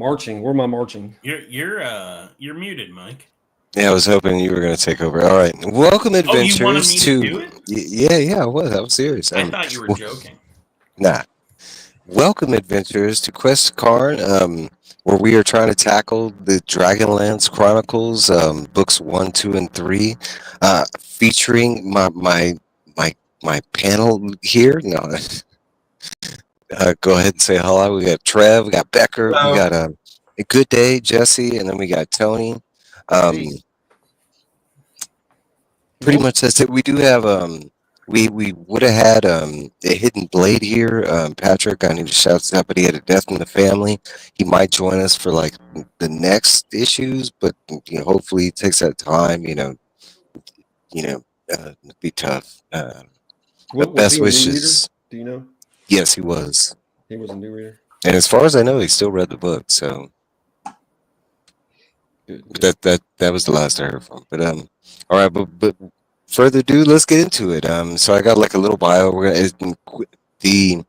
marching. Where am I marching? You're muted, Mike. Yeah, I was hoping you were going to take over. All right, welcome adventurers you wanted me to do it? Yeah, I was serious. I thought you were joking. Nah. Welcome adventurers to Quest Karn, where we are trying to tackle the Dragonlance Chronicles, books 1, 2, and 3, featuring my panel here. No, go ahead and say hello. We got Trev, we got Becker, Hello. we got a Goodday, Jesse, and then we got Tony. Pretty much that's it. We do have we would have had a hidden blade here. Patrick, I need to shout this out, but he had a death in the family. He might join us for like the next issues, but hopefully he takes that time. It'd be tough. Best wishes. Do you know? Yes, he was. He was a new reader. And as far as I know, he still read the book. So that was the last I heard from. But all right, but further ado, let's get into it. So I got like a little bio. The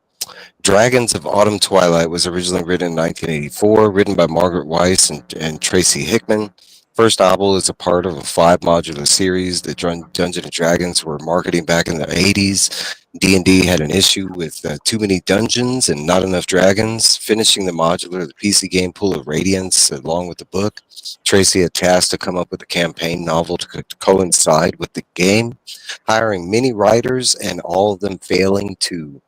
Dragons of Autumn Twilight was originally written in 1984, written by Margaret Weis and Tracy Hickman. First novel is a part of a 5-modular series that Dungeons & Dragons were marketing back in the 80s. D&D had an issue with too many dungeons and not enough dragons. Finishing the modular, the PC game Pool of Radiance, along with the book, Tracy had tasked to come up with a campaign novel to coincide with the game, hiring many writers and all of them failing to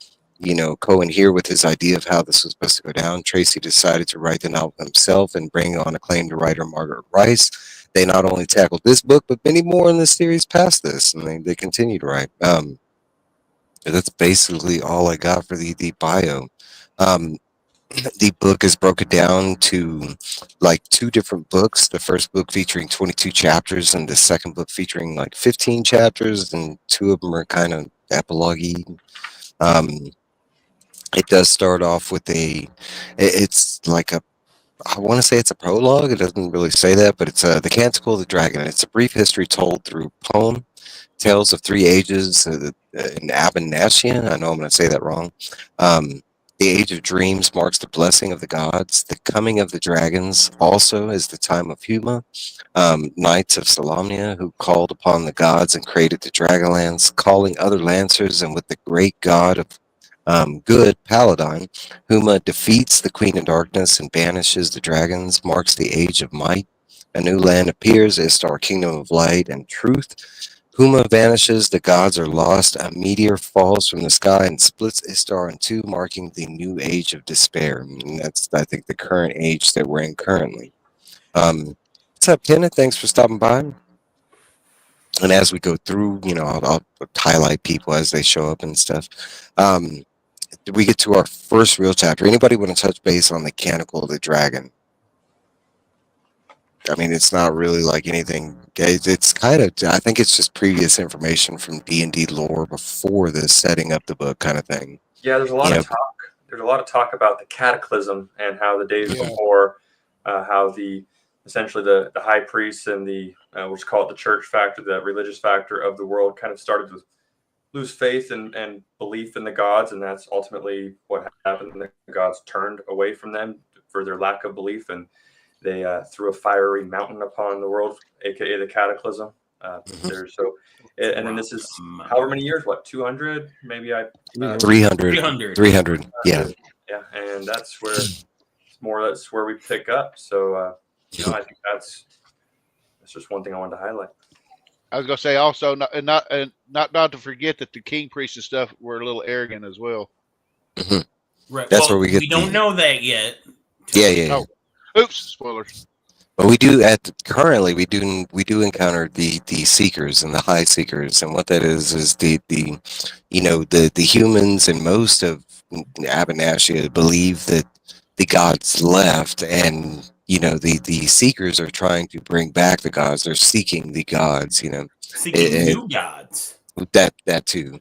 cohere with his idea of how this was supposed to go down. Tracy decided to write the novel himself and bring on acclaimed writer Margaret Weis. They not only tackled this book, but many more in the series past this, and they continue to write. That's basically all I got for the bio. The book is broken down to like 2 different books. The first book featuring 22 chapters, and the second book featuring like 15 chapters, and 2 of them are kind of epilogue-y. It does start off with it's like I want to say it's a prologue. It doesn't really say that, but it's the Canticle of the Dragon. It's a brief history told through poem, tales of 3 ages in Abinashian. I know I'm going to say that wrong. The Age of Dreams marks the blessing of the gods. The coming of the dragons also is the time of Huma, knights of Solamnia who called upon the gods and created the Dragonlance, calling other lancers, and with the great god of good, Paladine, Huma defeats the Queen of Darkness and banishes the dragons, marks the Age of Might. A new land appears, Istar, Kingdom of Light and Truth. Huma vanishes, the gods are lost, a meteor falls from the sky and splits Istar in 2, marking the new Age of Despair. And that's, I think, the current age that we're in currently. What's up, Kenneth? Thanks for stopping by. And as we go through, I'll highlight people as they show up and stuff. We get to our first real chapter. Anybody want to touch base on the Canticle of the Dragon? I mean, it's not really like anything. It's kind of, I think it's just previous information from D&D lore before this, setting up the book kind of thing. Yeah, there's a lot of talk. There's a lot of talk about the cataclysm and how the days before, how essentially the high priests and we'll just call it the church factor, the religious factor of the world kind of started to lose faith and belief in the gods, and that's ultimately what happened. The gods turned away from them for their lack of belief, and they threw a fiery mountain upon the world, aka the cataclysm. And then this is however many years, 200, maybe 300, yeah, and that's where we pick up. So I think that's just one thing I wanted to highlight. I was gonna say also, not to forget that the king priests and stuff were a little arrogant as well. Mm-hmm. Right. That's where we get. We don't know that yet. Yeah. Oh, oops, spoilers. But we do currently we do encounter the seekers and the high seekers, and what that is the humans and most of Abinashia believe that the gods left, and the seekers are trying to bring back the gods. They're seeking the gods, seeking new gods. That too.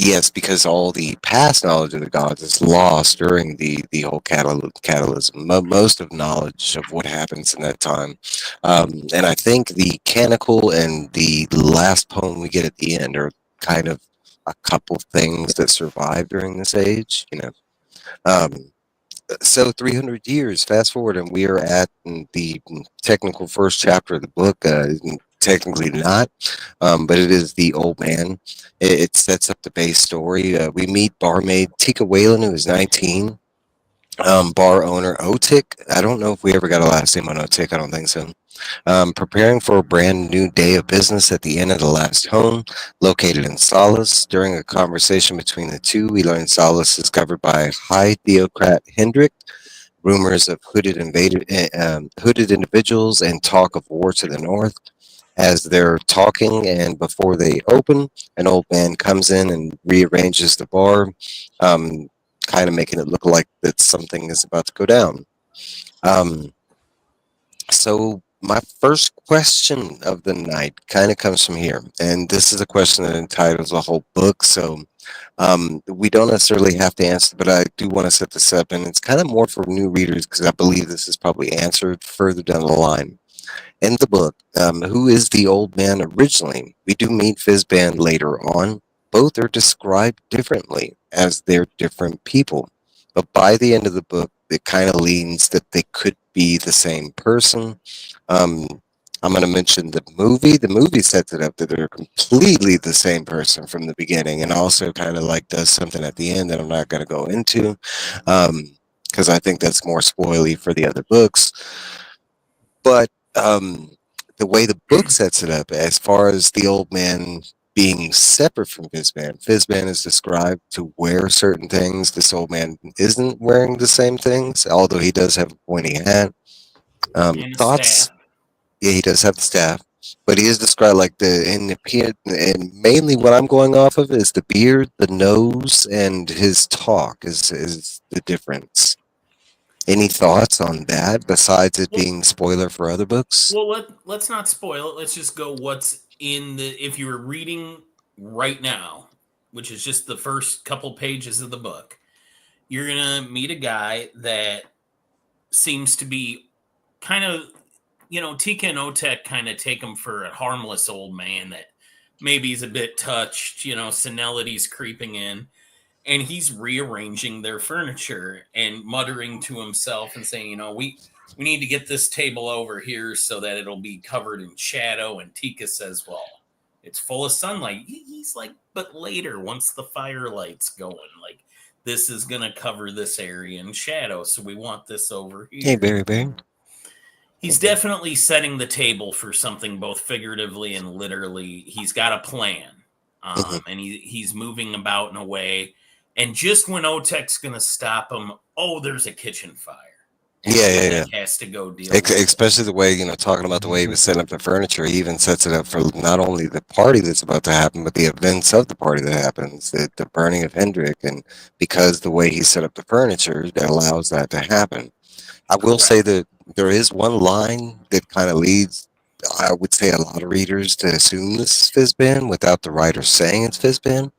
Yes, because all the past knowledge of the gods is lost during the whole catalysm. Most of knowledge of what happens in that time. And I think the Canticle and the last poem we get at the end are kind of a couple things that survived during this age, So 300 years, fast forward, and we are at the technical first chapter of the book. Technically not, but it is the old man. It sets up the base story. We meet barmaid Tika Whalen, who is 19. Bar owner Otik. I don't know if we ever got a last name on Otik. I don't think so. Preparing for a brand new day of business at the inn of the last home, located in Solace. During a conversation between the two, we learn Solace is covered by high theocrat Hendrik. Rumors of hooded individuals and talk of war to the north. As they're talking, and before they open, an old man comes in and rearranges the bar, kind of making it look like that something is about to go down. Um, so my first question of the night kind of comes from here, and this is a question that entitles a whole book. So we don't necessarily have to answer, but I do want to set this up, and it's kind of more for new readers because I believe this is probably answered further down the line. In the book, who is the old man originally? We do meet Fizban later on. Both are described differently as they're different people. But by the end of the book, it kind of leans that they could be the same person. Um, I'm going to mention the movie. The movie sets it up that they're completely the same person from the beginning, and also kind of like does something at the end that I'm not going to go into because I think that's more spoily for the other books. But the way the book sets it up, as far as the old man being separate from Fizban, Fizban is described to wear certain things. This old man isn't wearing the same things, although he does have a pointy hat. And a Thoughts? staff. Yeah, he does have the staff, but he is described like and mainly what I'm going off of is the beard, the nose, and his talk is the difference. Any thoughts on that besides it being spoiler for other books? Well, let's not spoil it. Let's just go what's in the. If you were reading right now, which is just the first couple pages of the book, you're gonna meet a guy that seems to be kind of, Tika and Otek kind of take him for a harmless old man that maybe he's a bit touched. Senility's creeping in. And he's rearranging their furniture and muttering to himself and saying, we need to get this table over here so that it'll be covered in shadow. And Tika says, well, it's full of sunlight. He's like, but later, once the firelight's going, like, this is going to cover this area in shadow. So we want this over here. Hey, Barry. He's definitely setting the table for something both figuratively and literally. He's got a plan. And he's moving about in a way. And just when Otek's going to stop him, there's a kitchen fire. Yeah. Has to go deal with Especially the way, talking about the way he was setting up the furniture, he even sets it up for not only the party that's about to happen, but the events of the party that happens, the burning of Hendrik, and because the way he set up the furniture, that allows that to happen. I will say that there is one line that kind of leads, I would say, a lot of readers to assume this is Fizban without the writer saying it's Fizban,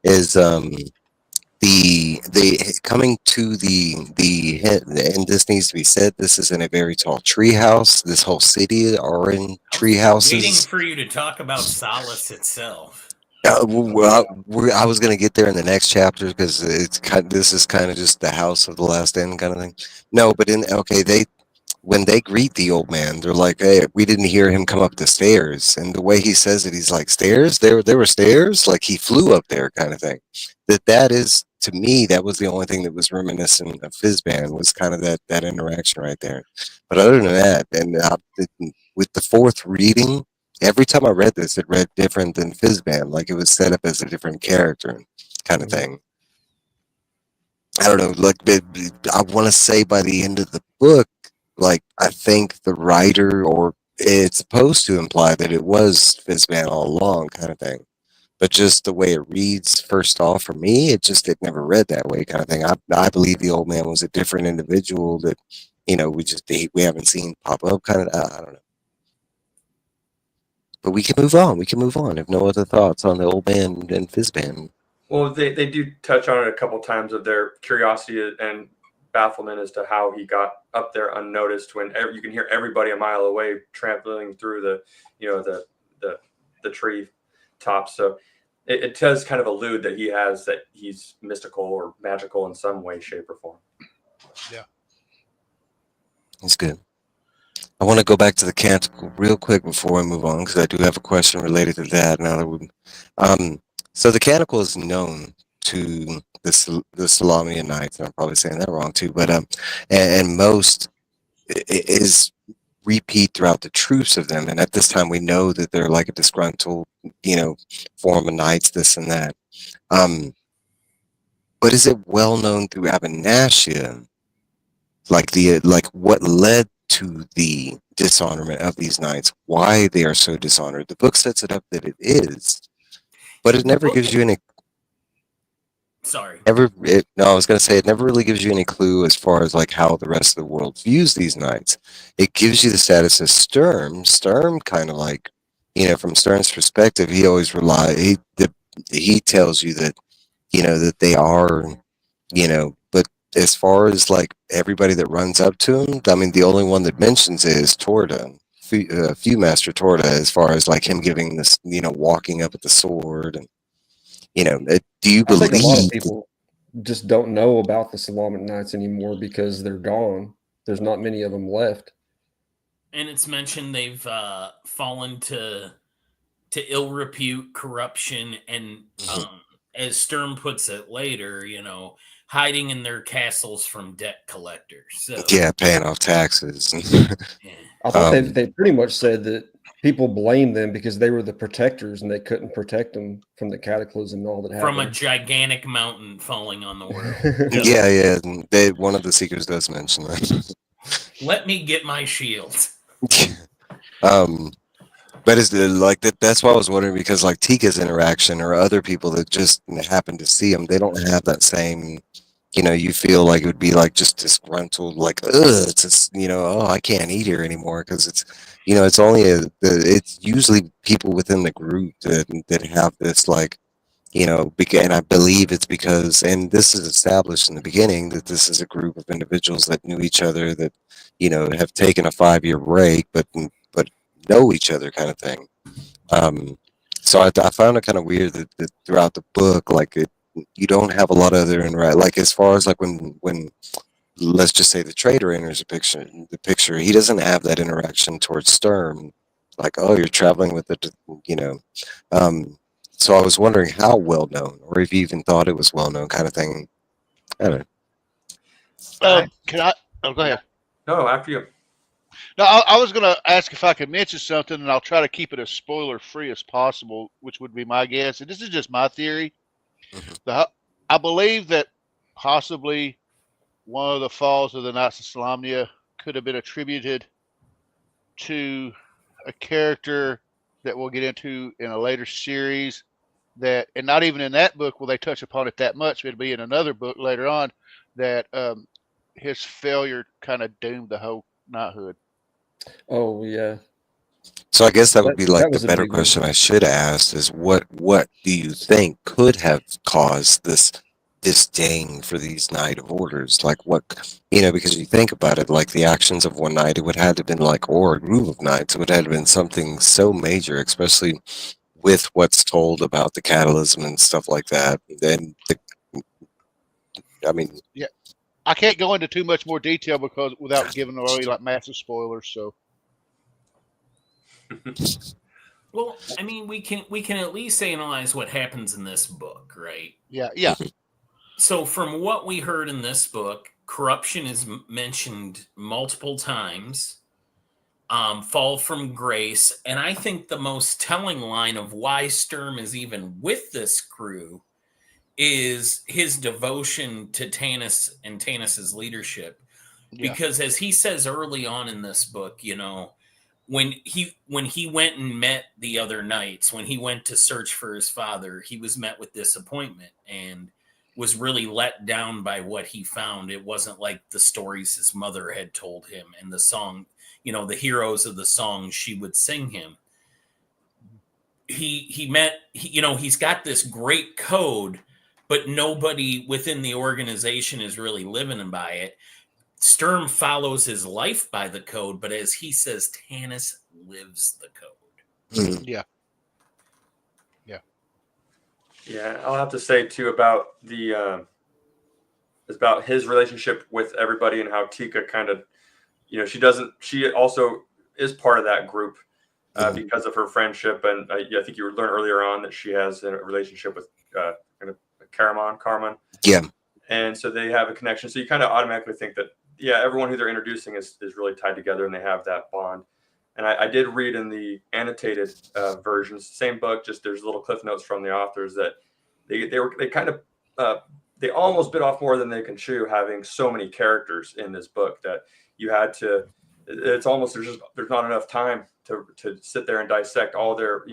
is the coming to the and this needs to be said, this is in a very tall tree house. This whole city are in tree houses. Waiting for you to talk about Solace itself. I was going to get there in the next chapter because this is kind of just the house of the last end kind of thing. No, but when they greet the old man, they're like, "Hey, we didn't hear him come up the stairs." And the way he says it, he's like, "Stairs? There were stairs? Like he flew up there," kind of thing. That is, to me, that was the only thing that was reminiscent of Fizban, was kind of that interaction right there. But other than that, and with the fourth reading, every time I read this, it read different than Fizban, like it was set up as a different character, kind of thing. I don't know. Like, I want to say by the end of the book, like, I think the writer, or it's supposed to imply that it was Fizban all along, kind of thing. But just the way it reads, first off, for me, it never read that way, kind of thing. I believe the old man was a different individual that, we haven't seen pop up, kind of. I don't know. But we can move on. We can move on. If no other thoughts on the old man and Fizban. Well, they do touch on it a couple times of their curiosity and bafflement as to how he got up there unnoticed when you can hear everybody a mile away trampling through the tree tops. So it does kind of allude that he's mystical or magical in some way, shape, or form. It's good. I want to go back to the canticle real quick before we move on, because I do have a question related to that. Now that so the canticle is known to the Salamian Knights, and I'm probably saying that wrong too, but and most is repeat throughout the troops of them, and at this time we know that they're like a disgruntled, form of knights, this and that. But is it well known through Abernathyia, like what led to the dishonorment of these knights, why they are so dishonored? The book sets it up that it is, but it never gives you any. Sorry. No, I was going to say it never really gives you any clue as far as like how the rest of the world views these knights. It gives you the status of Sturm. Sturm kind of like, from Sturm's perspective, he always he tells you that, that they are, but as far as like everybody that runs up to him, I mean, the only one that mentions it is Torda, Viewmaster Torda, as far as like him giving this, walking up at the sword. And, do you I think a lot of believe people just don't know about the Salaman Knights anymore because they're gone. There's not many of them left. And it's mentioned they've fallen to ill repute, corruption, and as Sturm puts it later, hiding in their castles from debt collectors. So yeah, paying off taxes? yeah. I thought they pretty much said that people blame them because they were the protectors and they couldn't protect them from the cataclysm and all that happened. From a gigantic mountain falling on the world. Yeah. One of the seekers does mention that. Let me get my shield. But it's like that. That's why I was wondering, because like Tika's interaction or other people that just happen to see him, they don't have that same. You feel like it would be like just disgruntled, like, it's just, oh, I can't eat here anymore, because it's, it's only it's usually people within the group that have this, like, and I believe it's because, and this is established in the beginning, that this is a group of individuals that knew each other, that, have taken a 5-year break, but know each other, kind of thing. So I found it kind of weird that throughout the book, like you don't have a lot of other like as far as like when let's just say the trader enters the picture, he doesn't have that interaction towards Sturm, like, oh, you're traveling with it, so I was wondering how well known, or if you even thought it was well known, kind of thing. I don't know. Can I? Oh, go ahead. No, after you. No, I was going to ask if I could mention something, and I'll try to keep it as spoiler-free as possible, which would be my guess. And this is just my theory. I believe that possibly one of the falls of the Knights of Solamnia could have been attributed to a character that we'll get into in a later series, that, and not even in that book will they touch upon it that much. It'll be in another book later on, that his failure kind of doomed the whole knighthood. Oh, yeah. So I guess that would be like was the a better big one. question I should ask is what do you think could have caused this disdain for these Knight of Orders? Like what, because you think about it, like the actions of one knight, it would have to been like, or a group of knights, it would have been something so major, especially with what's told about the catalysm and stuff like that. Then, yeah, I can't go into too much more detail because without giving away like massive spoilers. So. Well, I mean, we can at least analyze what happens in this book, right? Yeah. So from what we heard in this book, corruption is mentioned multiple times. Fall from grace, and I think the most telling line of why Sturm is even with this crew is his devotion to Tanis and Tanis's leadership. Yeah. Because as he says early on in this book, when he went and met the other knights, when he went to search for his father, he was met with disappointment and was really let down by what he found. It wasn't like the stories his mother had told him and the song, the heroes of the song she would sing him. He's got this great code, but nobody within the organization is really living by it. Sturm follows his life by the code, but as he says, Tanis lives the code. Yeah. Yeah, I'll have to say too about the is about his relationship with everybody and how Tika kind of, she also is part of that group because of her friendship. And I think you learned earlier on that she has a relationship with kind of Carmen. Yeah. And so they have a connection. So you kind of automatically think that, everyone who they're introducing is really tied together and they have that bond. And I did read in the annotated versions, same book, just there's little cliff notes from the authors that they almost bit off more than they can chew, having so many characters in this book that you had to. It's almost there's not enough time to sit there and dissect all their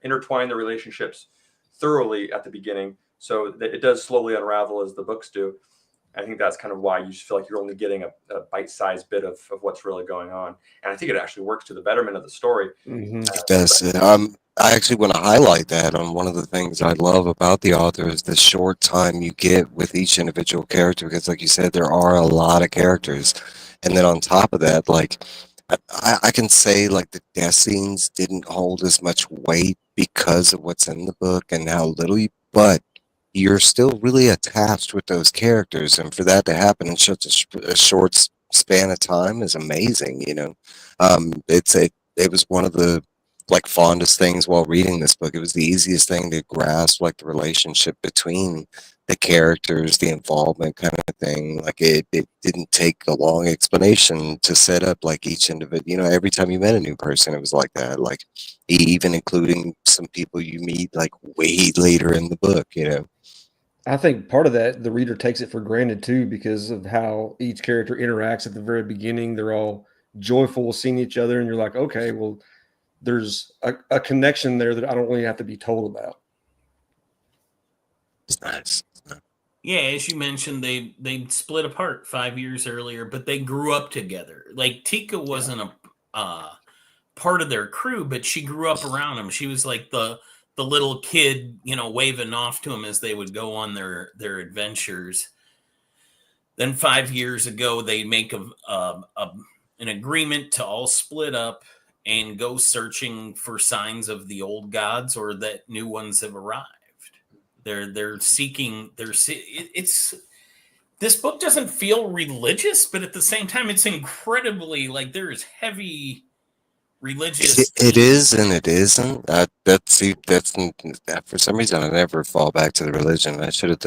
intertwine the relationships thoroughly at the beginning, so that it does slowly unravel as the books do. I think that's kind of why you just feel like you're only getting a bite-sized bit of what's really going on. And I think it actually works to the betterment of the story. It does. I actually want to highlight that on one of the things I love about the author is the short time you get with each individual character, because like you said, there are a lot of characters. And then on top of that, like I can say like the death scenes didn't hold as much weight because of what's in the book and how little but you're still really attached with those characters, and for that to happen in such a short span of time is amazing. It was one of the like fondest things while reading this book. It was the easiest thing to grasp, like the relationship between the characters, the involvement kind of thing. Like it didn't take a long explanation to set up like each individual. Every time you met a new person, it was like that. Like even including some people you meet like way later in the book. I think part of that, the reader takes it for granted too, because of how each character interacts at the very beginning. They're all joyful seeing each other, and you're like, okay, well, there's a connection there that I don't really have to be told about. It's nice. Yeah, as you mentioned, they split apart 5 years earlier, but they grew up together. Like Tika wasn't a part of their crew, but she grew up around them. She was like the little kid, waving off to them as they would go on their adventures. Then 5 years ago, they make an agreement to all split up and go searching for signs of the old gods or that new ones have arrived. They're seeking. It's this book doesn't feel religious, but at the same time, it's incredibly like there is heavy religious. It is and it isn't. That's for some reason I never fall back to the religion. I should have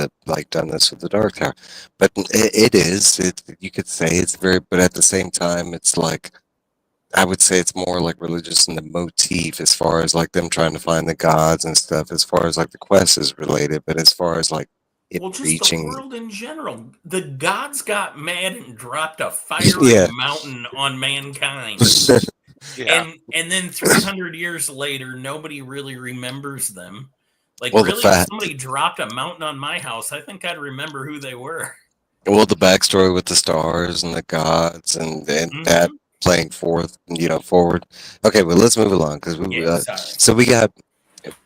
done this with the Dark Tower, but it is. You could say it's very, but at the same time, it's like I would say it's more like religious in the motif, as far as like them trying to find the gods and stuff. As far as like the quest is related, but as far as like just reaching the world in general, the gods got mad and dropped a fiery mountain on mankind. Yeah. And then 300 years later, nobody really remembers them. Like, really, if somebody dropped a mountain on my house, I think I'd remember who they were. Well, the backstory with the stars and the gods and that playing forward. Okay, well, let's move along because so we got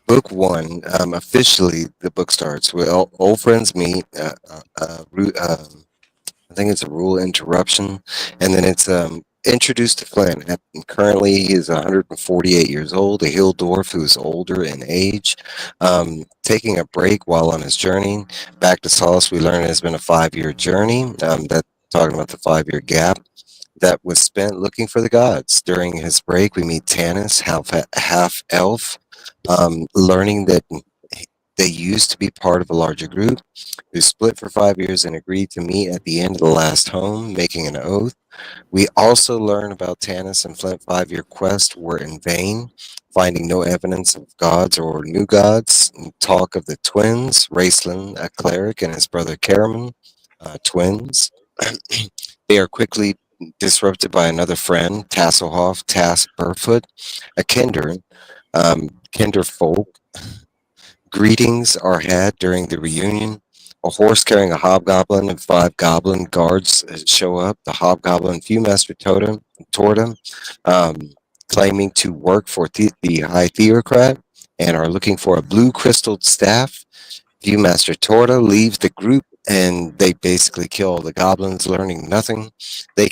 book one. Officially, the book starts with old friends meet. I think it's a rule interruption, and then it's introduced to Flynn. Currently, he is 148 years old, a hill dwarf who is older in age. Taking a break while on his journey. Back to Solace, we learn it has been a 5-year journey. That's talking about the 5-year gap that was spent looking for the gods. During his break, we meet Tanis, half elf, learning that they used to be part of a larger group who split for 5 years and agreed to meet at the end of the last home, making an oath. We also learn about Tanis and Flint's 5-year quest were in vain, finding no evidence of gods or new gods. Talk of the twins, Raceland, a cleric, and his brother Karaman, twins. They are quickly disrupted by another friend, Tasselhoff, Tass Burfoot, a kinder folk. Greetings are had during the reunion. A horse carrying a hobgoblin and 5 goblin guards show up. The hobgoblin Viewmaster toward him, claiming to work for the High Theocrat and are looking for a blue crystal staff. Viewmaster Torta leaves the group and they basically kill the goblins, learning nothing. They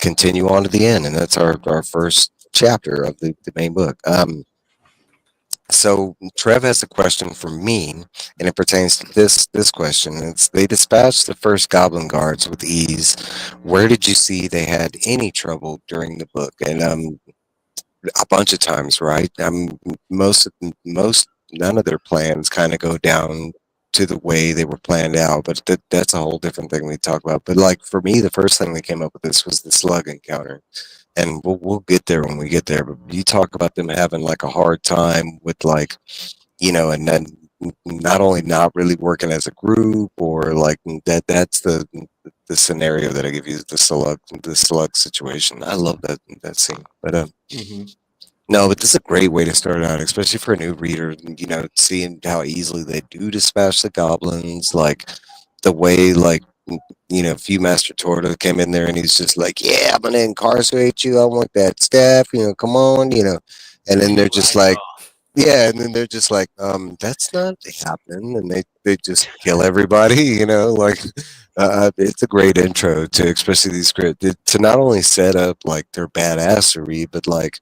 continue on to the end, and that's our first chapter of the main book. So Trev has a question for me, and it pertains to this question. It's they dispatched the first goblin guards with ease. Where did you see they had any trouble during the book? And a bunch of times, right? Most none of their plans kind of go down to the way they were planned out, but that's a whole different thing we talk about. But like for me, the first thing that came up with this was the slug encounter, and we'll get there when we get there. But you talk about them having like a hard time with like, and then not only not really working as a group or like that's the scenario that I give you, the slug situation. I love that scene. But no, but this is a great way to start out, especially for a new reader, seeing how easily they do dispatch the goblins, like the way like Viewmaster Torta came in there and he's just like, yeah, I'm gonna incarcerate you. I want that staff, come on, and then they're just like, yeah, and then they're just like, that's not happening, and they just kill everybody, like it's a great intro to especially these script to not only set up like their badassery, but like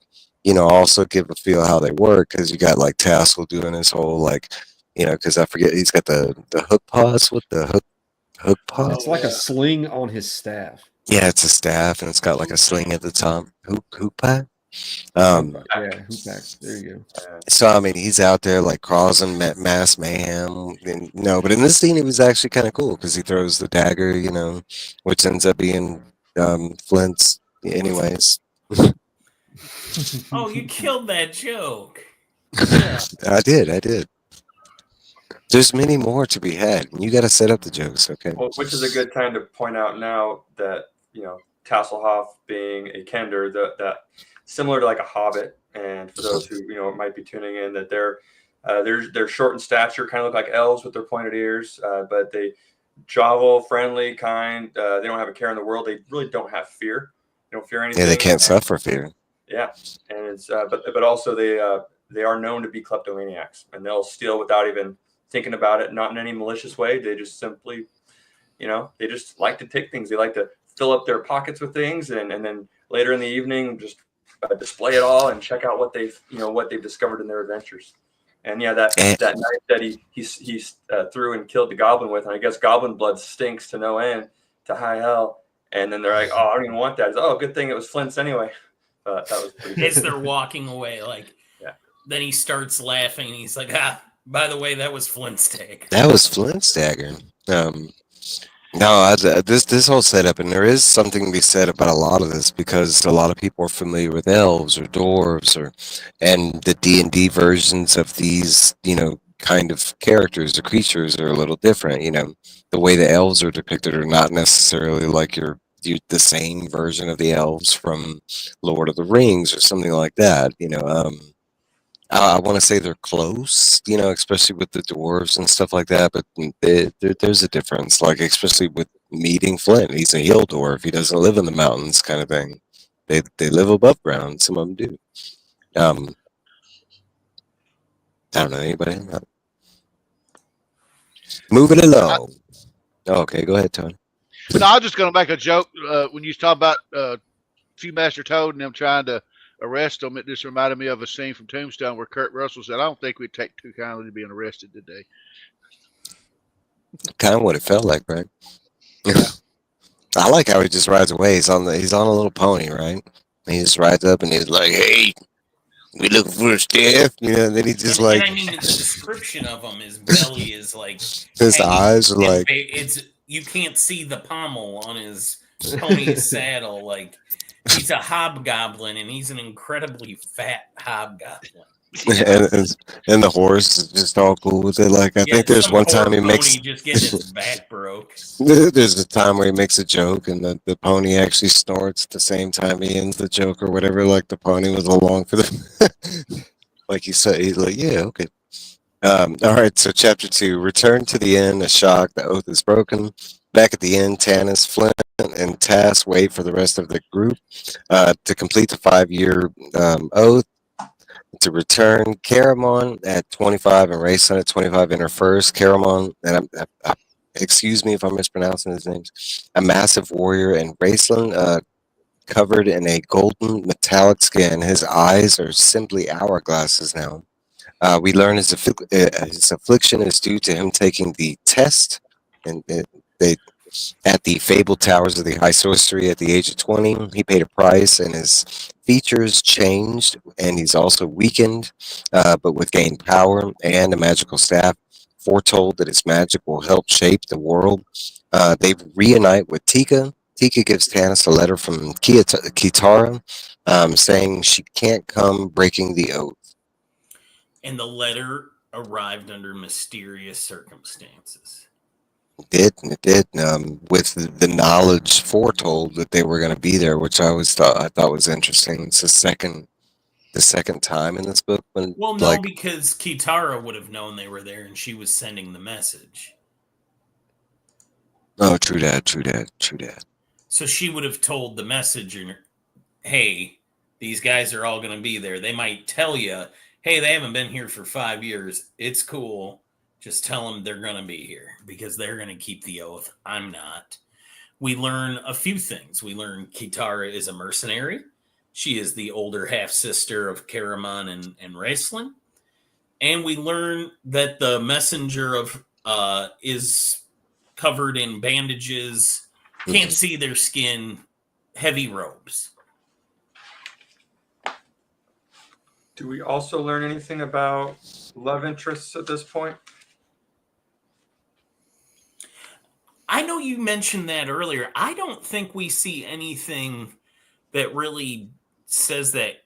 also give a feel how they work, because you got like Tassel doing his whole like, because I forget he's got the hook paws with the hook paws. It's like a sling on his staff. Yeah, it's a staff and it's got like a sling at the top. Hook pack. Yeah, hoop pack. There you go. So I mean, he's out there like causing mass mayhem. And, no, but in this scene, it was actually kind of cool because he throws the dagger, which ends up being Flint's. Anyways. Oh, you killed that joke. Yeah. I did. There's many more to be had. You got to set up the jokes, okay? Well, which is a good time to point out now that Tasselhoff being a Kender, that similar to like a Hobbit, and for those who might be tuning in, that they're short in stature, kind of look like elves with their pointed ears, but they jovial, friendly, kind. They don't have a care in the world. They really don't have fear. They don't fear anything. Yeah, they can't suffer fear. Yeah, and it's but also they are known to be kleptomaniacs, and they'll steal without even thinking about it, not in any malicious way. They just simply, they just like to take things. They like to fill up their pockets with things, and then later in the evening, just display it all and check out what they've discovered in their adventures. And yeah, that knife that he threw and killed the goblin with, and I guess goblin blood stinks to no end, to high hell. And then they're like, "Oh, I don't even want that." It's, "Oh, good thing it was Flint's anyway." That was pretty good. As they're walking away, like, yeah. Then he starts laughing, and he's like, by the way, that was Flint's dagger. That was Flint's dagger. No, this whole setup, and there is something to be said about a lot of this, because a lot of people are familiar with elves or dwarves, and the D&D versions of these, kind of characters or creatures are a little different. The way the elves are depicted are not necessarily like the same version of the elves from Lord of the Rings or something like that. I want to say they're close, especially with the dwarves and stuff like that. But there's a difference, like especially with meeting Flint. He's a hill dwarf. He doesn't live in the mountains, kind of thing. They live above ground. Some of them do. I don't know anybody. Moving along. Okay, go ahead, Tony. No, I was just going to make a joke when you talk about Viewmaster Toad and them trying to arrest him. It just reminded me of a scene from Tombstone where Kurt Russell said, "I don't think we'd take too kindly to being arrested today." Kind of what it felt like, right? Yeah. I like how he just rides away. He's on a little pony, right? And he just rides up and he's like, "Hey, we looking for a staff," and then he just and I mean, the description of him, his belly is like his eyes are like you can't see the pommel on his pony's saddle. Like, he's a hobgoblin, and he's an incredibly fat hobgoblin. And the horse is just all cool with it. Like I think there's one time he makes just getting his back broke. There's a time where he makes a joke and the pony actually snorts at the same time he ends the joke or whatever. Like the pony was along for the like he said, he's like, yeah, okay. All right, so chapter 2, return to the inn, a shock, the oath is broken. Back at the inn, Tanis, Flint, and Tass wait for the rest of the group to complete the 5-year oath. To return, Caramon at 25 and Rayson at 25 enter first. Caramon, and excuse me if I'm mispronouncing his names, a massive warrior, and Rayson covered in a golden metallic skin. His eyes are simply hourglasses now. We learn his affliction is due to him taking the test, and they at the fabled towers of the high sorcery at the age of 20. He paid a price, and his features changed, and he's also weakened, but with gained power and a magical staff. Foretold that his magic will help shape the world. They reunite with Tika. Tika gives Tanis a letter from Kitara, saying she can't come breaking the oath. And the letter arrived under mysterious circumstances. It did, with the knowledge foretold that they were going to be there, which I thought was interesting. It's the second time in this book when, well, no, because Kitara would have known they were there, and she was sending the message. Oh, true that. So she would have told the messenger, "Hey, these guys are all going to be there. They might tell you, hey, they haven't been here for 5 years. It's cool. Just tell them they're going to be here because they're going to keep the oath. I'm not." We learn a few things. We learn Kitara is a mercenary. She is the older half-sister of Karaman and Raistlin. And we learn that the messenger of is covered in bandages, can't see their skin, heavy robes. Do we also learn anything about love interests at this point? I know you mentioned that earlier. I don't think we see anything that really says that.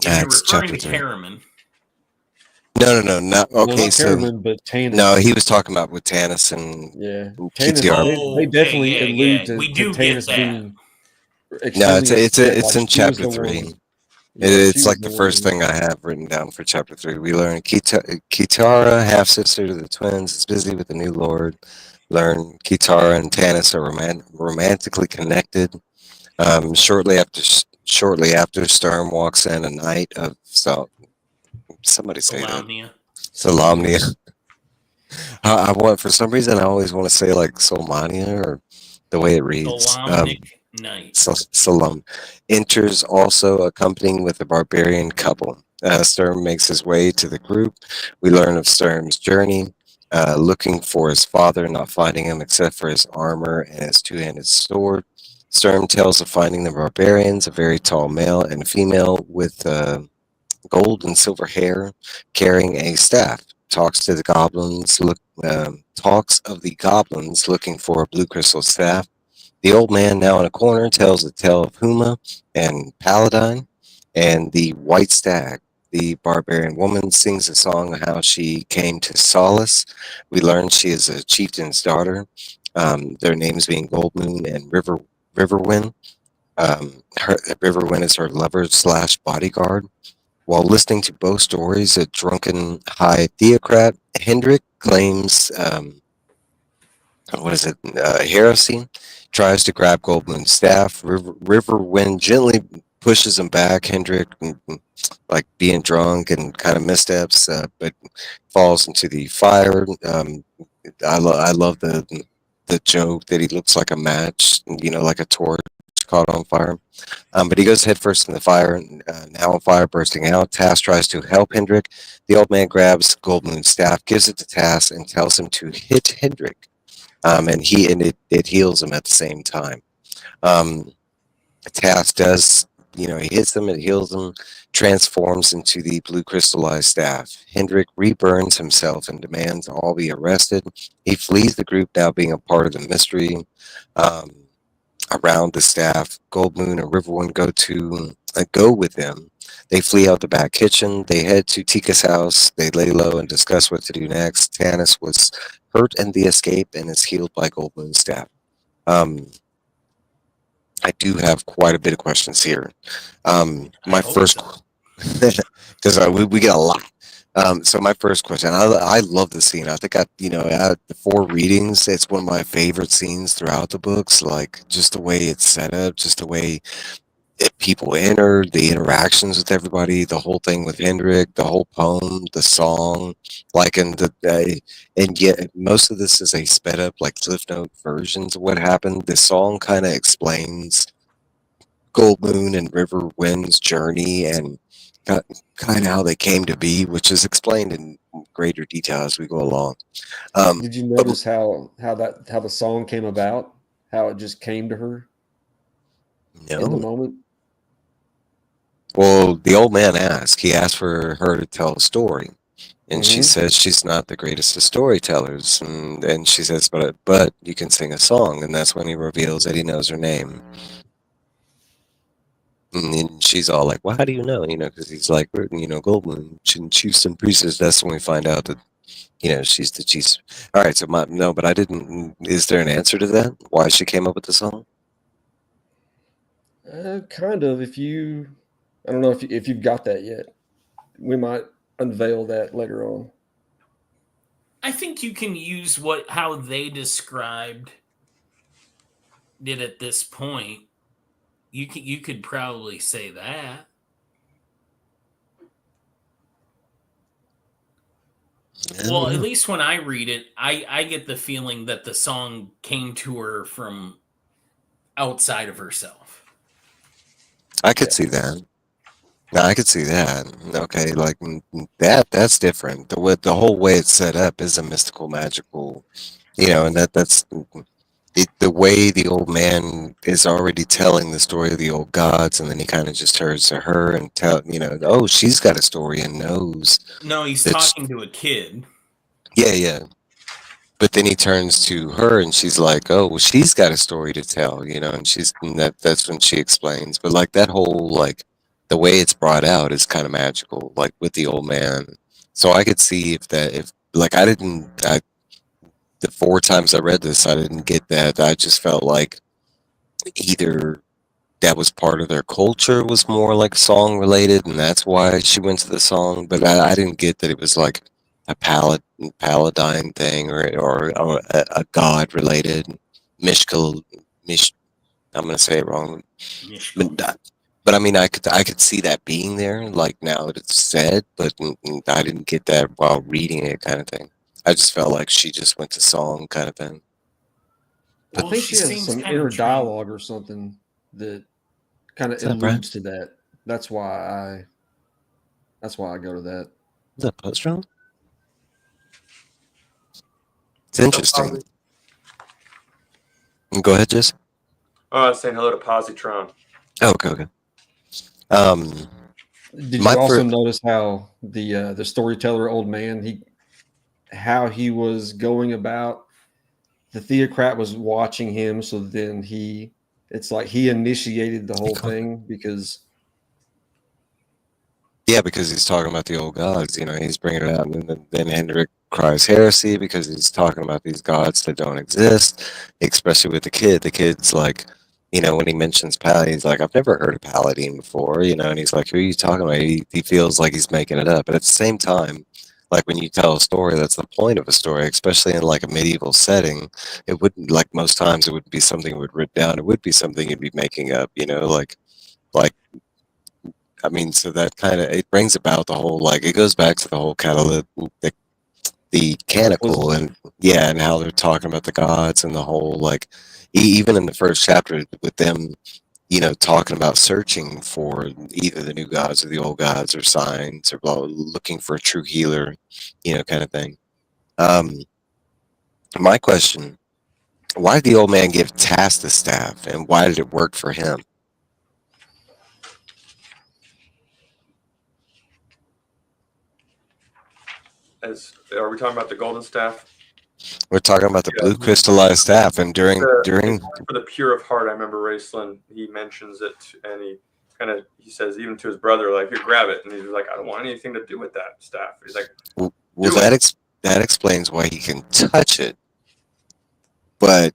If you're referring to Karaman. No. Not, okay, not Karaman, but Tanis. No, he was talking about with Tanis and Tanis. They definitely allude to we do Tanis get being. No, it's in chapter 3. It's like the first thing I have written down for chapter 3. We learn Kitara, half sister to the twins, is busy with the new lord. Learn Kitara and Tanis are romantically connected. Shortly after, Sturm walks in a night of somebody say Solamnia. that. Solamnia. I want, for some reason, I always want to say like Solmania or the way it reads. Night. Salam enters also accompanying with a barbarian couple. Sturm makes his way to the group. We learn of Sturm's journey, looking for his father, not finding him except for his armor and his two-handed sword. Sturm tells of finding the barbarians, a very tall male and female with gold and silver hair, carrying a staff. Talks of the goblins looking for a blue crystal staff. The old man, now in a corner, tells the tale of Huma and Paladine and the White Stag. The barbarian woman sings a song of how she came to Solace. We learn she is a chieftain's daughter, their names being Goldmoon and Riverwind. Riverwind is her lover / bodyguard. While listening to both stories, a drunken high theocrat, Hendrik, claims heresy, tries to grab Goldmoon's staff. Riverwind gently pushes him back. Hendrik, like being drunk and kind of missteps, but falls into the fire. I love the joke that he looks like a match, like a torch caught on fire. But he goes headfirst in the fire, now on fire, bursting out. Tass tries to help Hendrik. The old man grabs Goldmoon's staff, gives it to Tass, and tells him to hit Hendrik. And it heals him at the same time. Tass does, he hits him, it heals him, transforms into the blue crystallized staff. Hendrik reburns himself and demands all be arrested. He flees the group, now being a part of the mystery around the staff. Goldmoon and Riverwind go with him. They flee out the back kitchen. They head to Tika's house. They lay low and discuss what to do next. Tanis was hurt in the escape and is healed by Goldmoon's staff. I do have quite a bit of questions here. My first, because we get a lot. So my first question, I love the scene. I think out of the 4 readings, it's one of my favorite scenes throughout the books. Like just the way it's set up, just the way people enter, the interactions with everybody, the whole thing with Hendrik, the whole poem, the song, and yet most of this is a sped up, like Cliff Note versions of what happened. The song kind of explains Goldmoon and Riverwind's journey and kind of how they came to be, which is explained in greater detail as we go along. Did you But notice how the song came about? How it just came to her in the no, moment? well, the old man asked. He asked for her to tell a story, and she Mhm. says she's not the greatest of storytellers, and she says, but you can sing a song, and that's when he reveals that he knows her name. And then she's all like, "Well, how do you know?" Because he's like, Goldman, chiefs and priests. That's when we find out that she's the chief. All right, so no, but I didn't. Is there an answer to that? Why she came up with the song? Kind of. I don't know if you've got that yet. We might unveil that later on. I think you can use how they described it at this point. You could probably say that. Well, at least when I read it, I get the feeling that the song came to her from outside of herself. I could see that. No, I could see that. Okay, like that's different. The whole way it's set up is a mystical, magical, and that's the way the old man is already telling the story of the old gods, and then he kind of just turns to her and oh, she's got a story and knows. No, he's that talking to a kid. Yeah. But then he turns to her and she's like, "Oh, well, she's got a story to tell," and that's when she explains. But like that whole the way it's brought out is kind of magical, like with the old man. So I could see if like the 4 times I read this, I didn't get that. I just felt like either that was part of their culture was more like song related, and that's why she went to the song. But I didn't get that it was like a paladine thing or a god related mishkal mish. I'm gonna say it wrong, but I mean I could see that being there. Like now that it's said, but I didn't get that while reading it, kind of thing. I just felt like she just went to song kind of thing. I think she has some inner dialogue or something that kind of alludes to that. That's why I go to that. Is that post-round? It's interesting. Go ahead, Jess. Oh, I was saying hello to Positron. Oh, okay. Did you also notice how the storyteller old man how he was going about? The theocrat was watching him, so then it's like he initiated the whole thing because he's talking about the old gods. He's bringing it out, and then Hendrik cries heresy because he's talking about these gods that don't exist, especially with the kid. The kid's like, when he mentions Paladin, he's like, "I've never heard of Paladin before," and he's like, "Who are you talking about?" He feels like he's making it up, but at the same time, like when you tell a story, that's the point of a story, especially in like a medieval setting. It wouldn't, like most times, it wouldn't be something you would write down. It would be something you'd be making up, like I mean, so that kind of it brings about the whole it goes back to the whole kind of the canonical and how they're talking about the gods and the whole even in the first chapter with them talking about searching for either the new gods or the old gods or signs or looking for a true healer, kind of thing. My question: why did the old man give Tas the staff, and why did it work for him? Are we talking about the golden staff? We're talking about the blue crystallized staff, and during for the pure of heart, I remember Raceland, he mentions it, and he says even to his brother, like, "Here, grab it," and he's like, "I don't want anything to do with that staff." He's like, "Well, that explains why he can touch it, but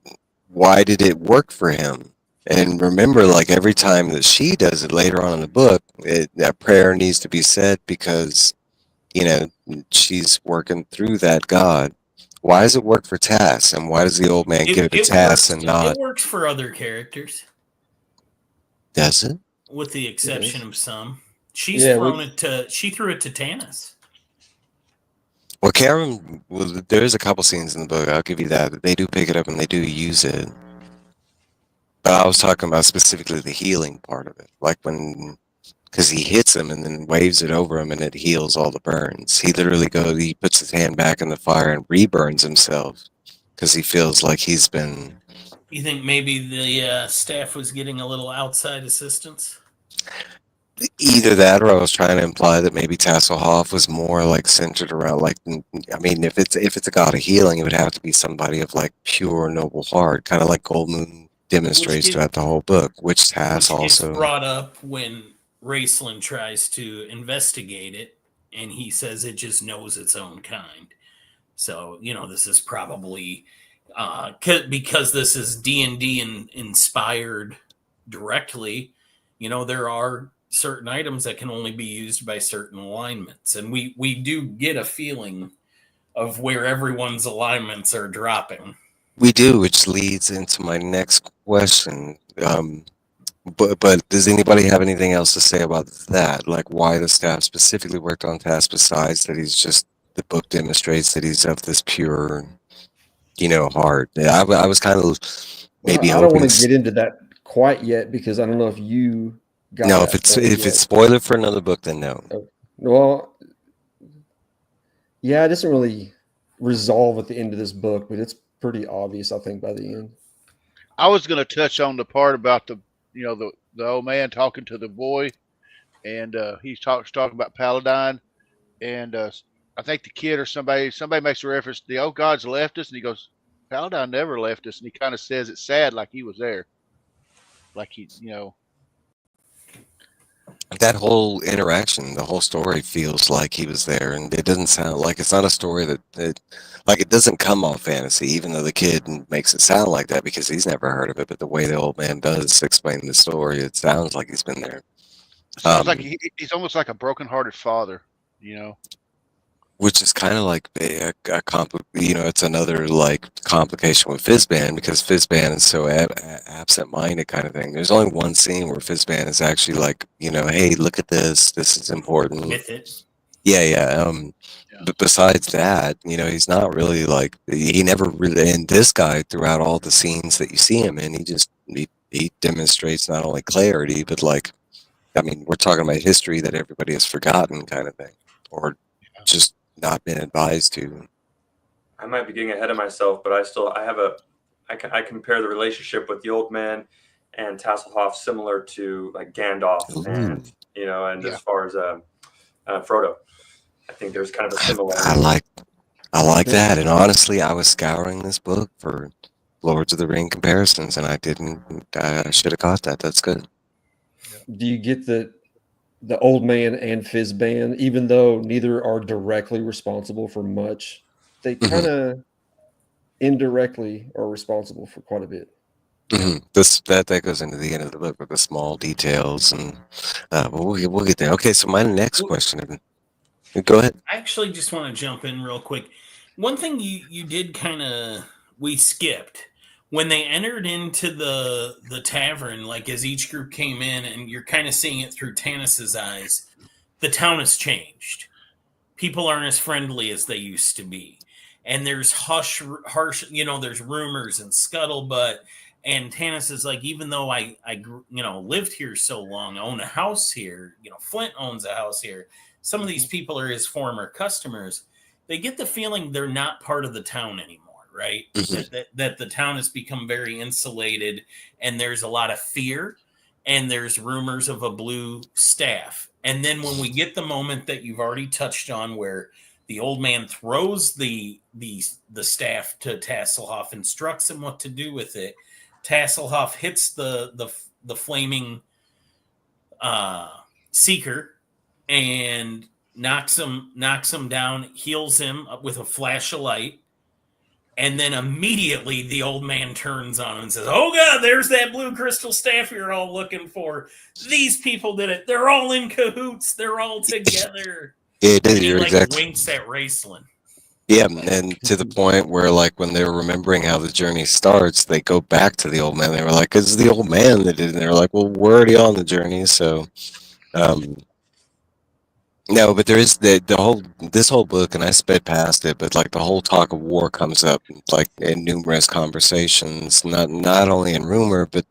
why did it work for him?" And remember, like every time that she does it later on in the book, that prayer needs to be said because she's working through that god. Why does it work for Tas, and why does the old man give it to Tas and not? It works for other characters. Does it? With the exception of some. She threw it to Tanis. Well, Karen, there's a couple scenes in the book, I'll give you that. They do pick it up and they do use it. But I was talking about specifically the healing part of it. Like when because he hits him and then waves it over him and it heals all the burns. He literally he puts his hand back in the fire and reburns himself because he feels like he's been. You think maybe the staff was getting a little outside assistance? Either that, or I was trying to imply that maybe Tasselhoff was more like centered around, like, I mean, if it's a god of healing, it would have to be somebody of like pure noble heart, kind of like Goldmoon demonstrates throughout the whole book, which Tass also gets brought up when Raceland tries to investigate it, and he says it just knows its own kind. So this is probably because this is D&D inspired directly. There are certain items that can only be used by certain alignments, and we do get a feeling of where everyone's alignments are dropping. We do, which leads into my next question. But does anybody have anything else to say about that? Like why the staff specifically worked on Tass, besides that the book demonstrates that he's of this pure, heart. Yeah, I was kind of maybe I don't want to get into that quite yet because I don't know if you got no, if it's spoiler for another book, then no. Well, yeah, it doesn't really resolve at the end of this book, but it's pretty obvious, I think, by the end. I was going to touch on the part about the old man talking to the boy, and he's talking about Paladine, and I think the kid or somebody makes a reference, the old gods left us, and he goes, Paladine never left us, and he kind of says it's sad, like he was there, like he. That whole interaction, the whole story feels like he was there, and it doesn't sound like it's not a story that like it doesn't come off fantasy, even though the kid makes it sound like that because he's never heard of it. But the way the old man does explain the story, it sounds like he's been there. Sounds like he's almost like a broken-hearted father, Which is kind of like it's another like complication with Fizban because Fizban is so absent-minded kind of thing. There's only one scene where Fizban is actually like, hey, look at this. This is important. With it. Yeah. But besides that, he's not really like he never really. And this guy, throughout all the scenes that you see him in, he demonstrates not only clarity, but like, I mean, we're talking about history that everybody has forgotten, kind of thing, or just not been advised to. I might be getting ahead of myself, but I compare the relationship with the old man and Tasselhoff similar to like Gandalf and as far as Frodo, I think there's kind of a similarity. I like that, and honestly, I was scouring this book for Lords of the Ring comparisons, and I didn't. I should have caught that. That's good. Do you get the old man and Fizban, even though neither are directly responsible for much, they kind of indirectly are responsible for quite a bit. Mm-hmm. That goes into the end of the book with the small details, and we'll get there. Okay, so my next question. Go ahead. I actually just want to jump in real quick. One thing you did we skipped when they entered into the tavern, like as each group came in, and you're kind of seeing it through Tanis's eyes, the town has changed. People aren't as friendly as they used to be. And there's harsh, there's rumors and scuttlebutt. And Tanis is like, even though I lived here so long, own a house here, Flint owns a house here. Some of these people are his former customers. They get the feeling they're not part of the town anymore. Right? That the town has become very insulated, and there's a lot of fear, and there's rumors of a blue staff. And then when we get the moment that you've already touched on, where the old man throws the staff to Tasselhoff, instructs him what to do with it. Tasselhoff hits the flaming seeker and knocks him down, heals him with a flash of light. And then immediately the old man turns on him and says, oh, God, there's that blue crystal staff you're all looking for. These people did it. They're all in cahoots. They're all together. Yeah, and he exactly. Winks at Raceland. Yeah, and to the point where, like, when they're remembering how the journey starts, they go back to the old man. They were like, it's the old man that did it. And they were like, well, we're already on the journey, so... No, but there is this whole book, and I sped past it, but like the whole talk of war comes up like in numerous conversations, not only in rumor, but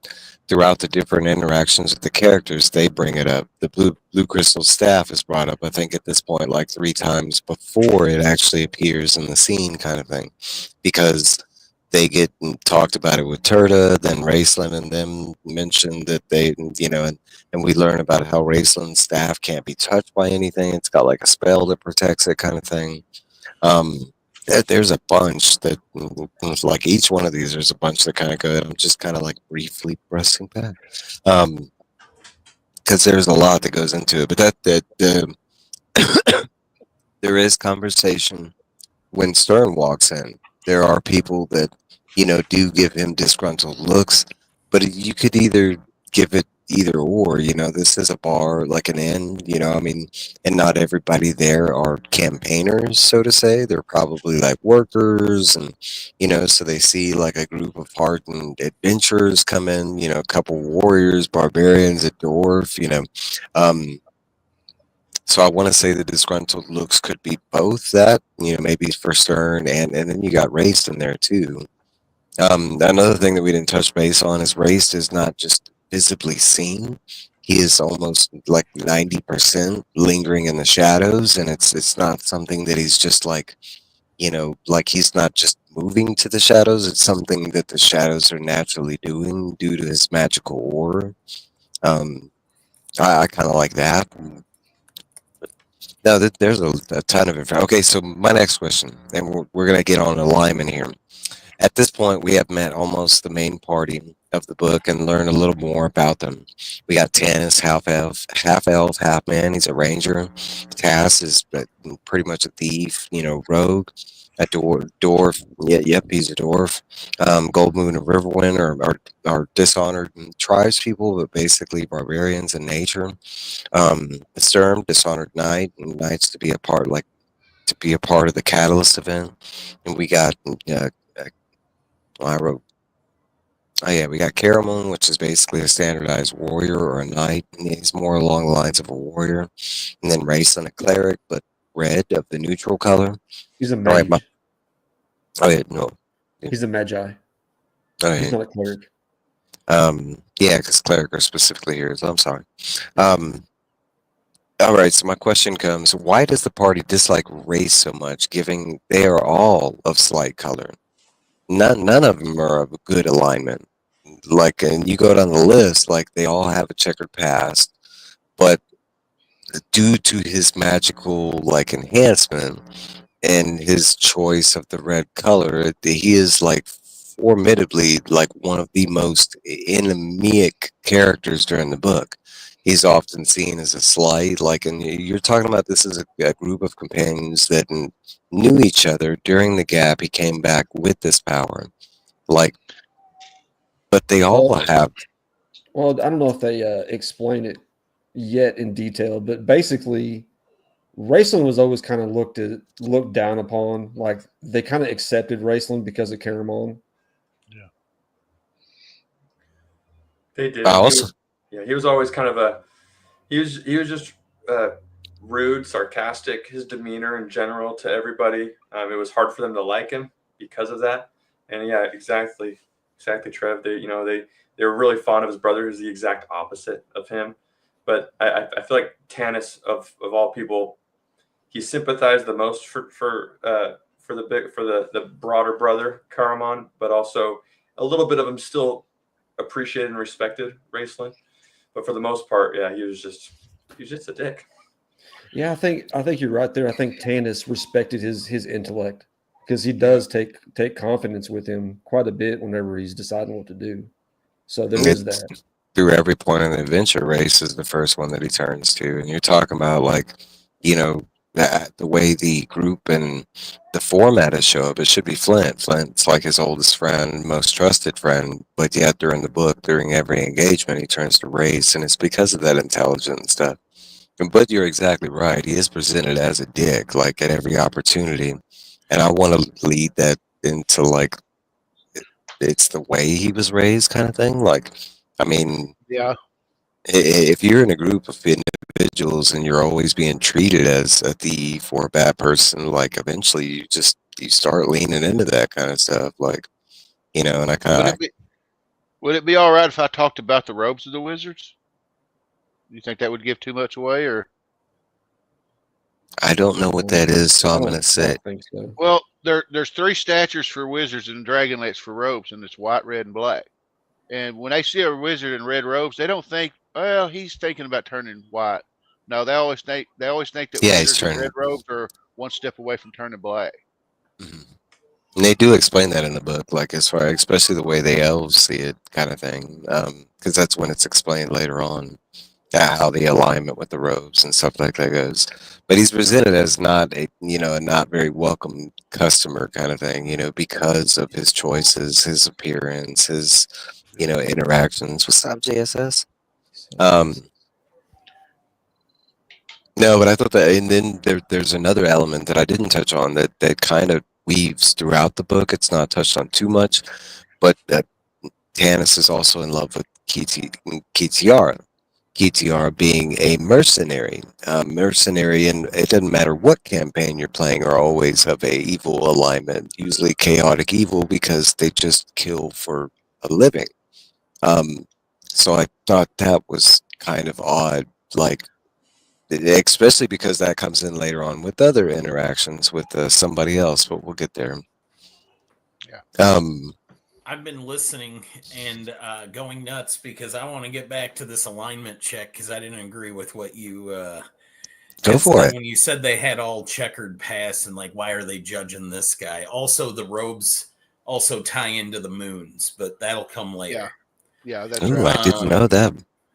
throughout the different interactions with the characters, they bring it up. The blue crystal staff is brought up, I think, at this point like 3 times before it actually appears in the scene, kind of thing, because they get talked about it with Turda, then Raceland and them mentioned that they, and we learn about how Raceland's staff can't be touched by anything. It's got like a spell that protects it, kind of thing. There's a bunch that, like each one of these, there's a bunch that kind of good. I'm just kind of like briefly pressing back, because there's a lot that goes into it. But there is conversation when Stern walks in. There are people that do give him disgruntled looks, but you could either give it either or. This is a bar, like an inn. And not everybody there are campaigners, so to say. They're probably like workers, and so they see like a group of hardened adventurers come in. A couple warriors, barbarians, a dwarf. So I want to say the disgruntled looks could be both that, maybe for Stern, and then you got Race in there too. Another thing that we didn't touch base on is Race is not just visibly seen. He is almost like 90% lingering in the shadows, and it's not something that he's just like, like he's not just moving to the shadows. It's something that the shadows are naturally doing due to his magical aura. I kind of like that. No, there's a ton of information. Okay, so my next question, and we're going to get on alignment here. At this point, we have met almost the main party of the book and learned a little more about them. We got Tanis, half elf, half man. He's a ranger. Tass is pretty much a thief, rogue. A dwarf. Yeah, yep, he's a dwarf. Goldmoon and Riverwind are dishonored tribespeople, but basically barbarians in nature. Sturm, dishonored knight, and knights to be a part of the catalyst event. And we got we got Caramon, which is basically a standardized warrior or a knight. And he's more along the lines of a warrior. And then Raceland, a cleric, but red of the neutral color. He's a mage. No. He's a magi. He's not a cleric. Yeah, because cleric are specifically here, so I'm sorry. All right, so my question comes, why does the party dislike Race so much, given they are all of slight color? None of them are of a good alignment. Like, and you go down the list, like they all have a checkered past, but due to his magical like enhancement and his choice of the red color, he is like formidably like one of the most enemic characters during the book. He's often seen as a slight, like, and you're talking about this as a group of companions that knew each other during the gap. He came back with this power, like, but they all have. Well, I don't know if they explain it yet in detail, but basically, Raceland was always kind of looked down upon. Like they kind of accepted Raceland because of Caramon. Yeah, they did. He was always kind of he was just rude, sarcastic. His demeanor in general to everybody. It was hard for them to like him because of that. And yeah, exactly, Trev. They were really fond of his brother, who's the exact opposite of him. But I feel like Tanis, of all people, he sympathized the most for the broader brother Caramon, but also a little bit of him still appreciated and respected Raceland. But for the most part, yeah, he was just a dick. Yeah, I think you're right there. I think Tanis respected his intellect because he does take confidence with him quite a bit whenever he's deciding what to do. So there is that. Through every point in the adventure, Race is the first one that he turns to, and you're talking about like, the way the group and the format is show up. It should be Flint. Flint's like his oldest friend, most trusted friend, but yet during the book, during every engagement, he turns to Race, and it's because of that intelligence stuff. But you're exactly right. He is presented as a dick, like at every opportunity, and I want to lead that into like it's the way he was raised, kind of thing. Like, I mean, yeah. If you're in a group of individuals and you're always being treated as a thief or a bad person, like eventually you start leaning into that kind of stuff, like, and I kind of. Would it be all right if I talked about the robes of the wizards? You think that would give too much away, or? I don't know what that is, so I'm gonna I say. don't think so. Well, there's 3 statures for wizards and dragonlance for robes, and it's white, red, and black. And when they see a wizard in red robes, they don't think, well, he's thinking about turning white. No, they always think that Yeah, he's wizards in turning. red robes are one step away from turning black. Mhm. And they do explain that in the book, like as far, especially the way the elves see it, kind of thing, because that's when it's explained later on how the alignment with the robes and stuff like that goes. But he's presented as not a a not very welcome customer kind of thing, because of his choices, his appearance, his interactions. What's up, JSS? No, but I thought that, and then there's another element that I didn't touch on that kind of weaves throughout the book. It's not touched on too much, but that Tanis is also in love with Kitiara. Kitiara being a mercenary, and it doesn't matter what campaign you're playing, are always of a evil alignment, usually chaotic evil, because they just kill for a living. So I thought that was kind of odd, like, especially because that comes in later on with other interactions with somebody else, but we'll get there. Yeah. I've been listening and going nuts because I want to get back to this alignment check because I didn't agree with what you Go for it. when you said they had all checkered past and like why are they judging this guy? Also, the robes also tie into the moons, but that'll come later. Yeah, that's Ooh, right. I didn't know that.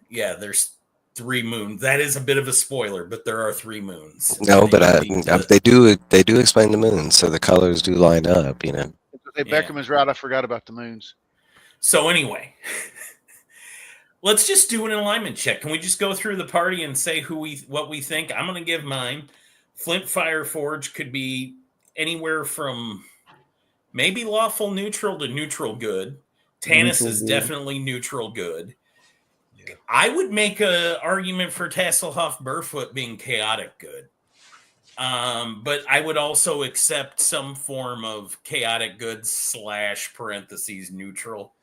Yeah, there's 3 moons. That is a bit of a spoiler, but there are 3 moons. No, but they do explain the moon, so the colors do line up. Hey, Beckerman's right. I forgot about the moons. So anyway, let's just do an alignment check. Can we just go through the party and say what we think? I'm going to give mine. Flint Fire Forge could be anywhere from maybe lawful neutral to neutral good. Tanis is definitely neutral good. Yeah. I would make an argument for Tasselhoff Burfoot being chaotic good. But I would also accept some form of chaotic good / parentheses neutral.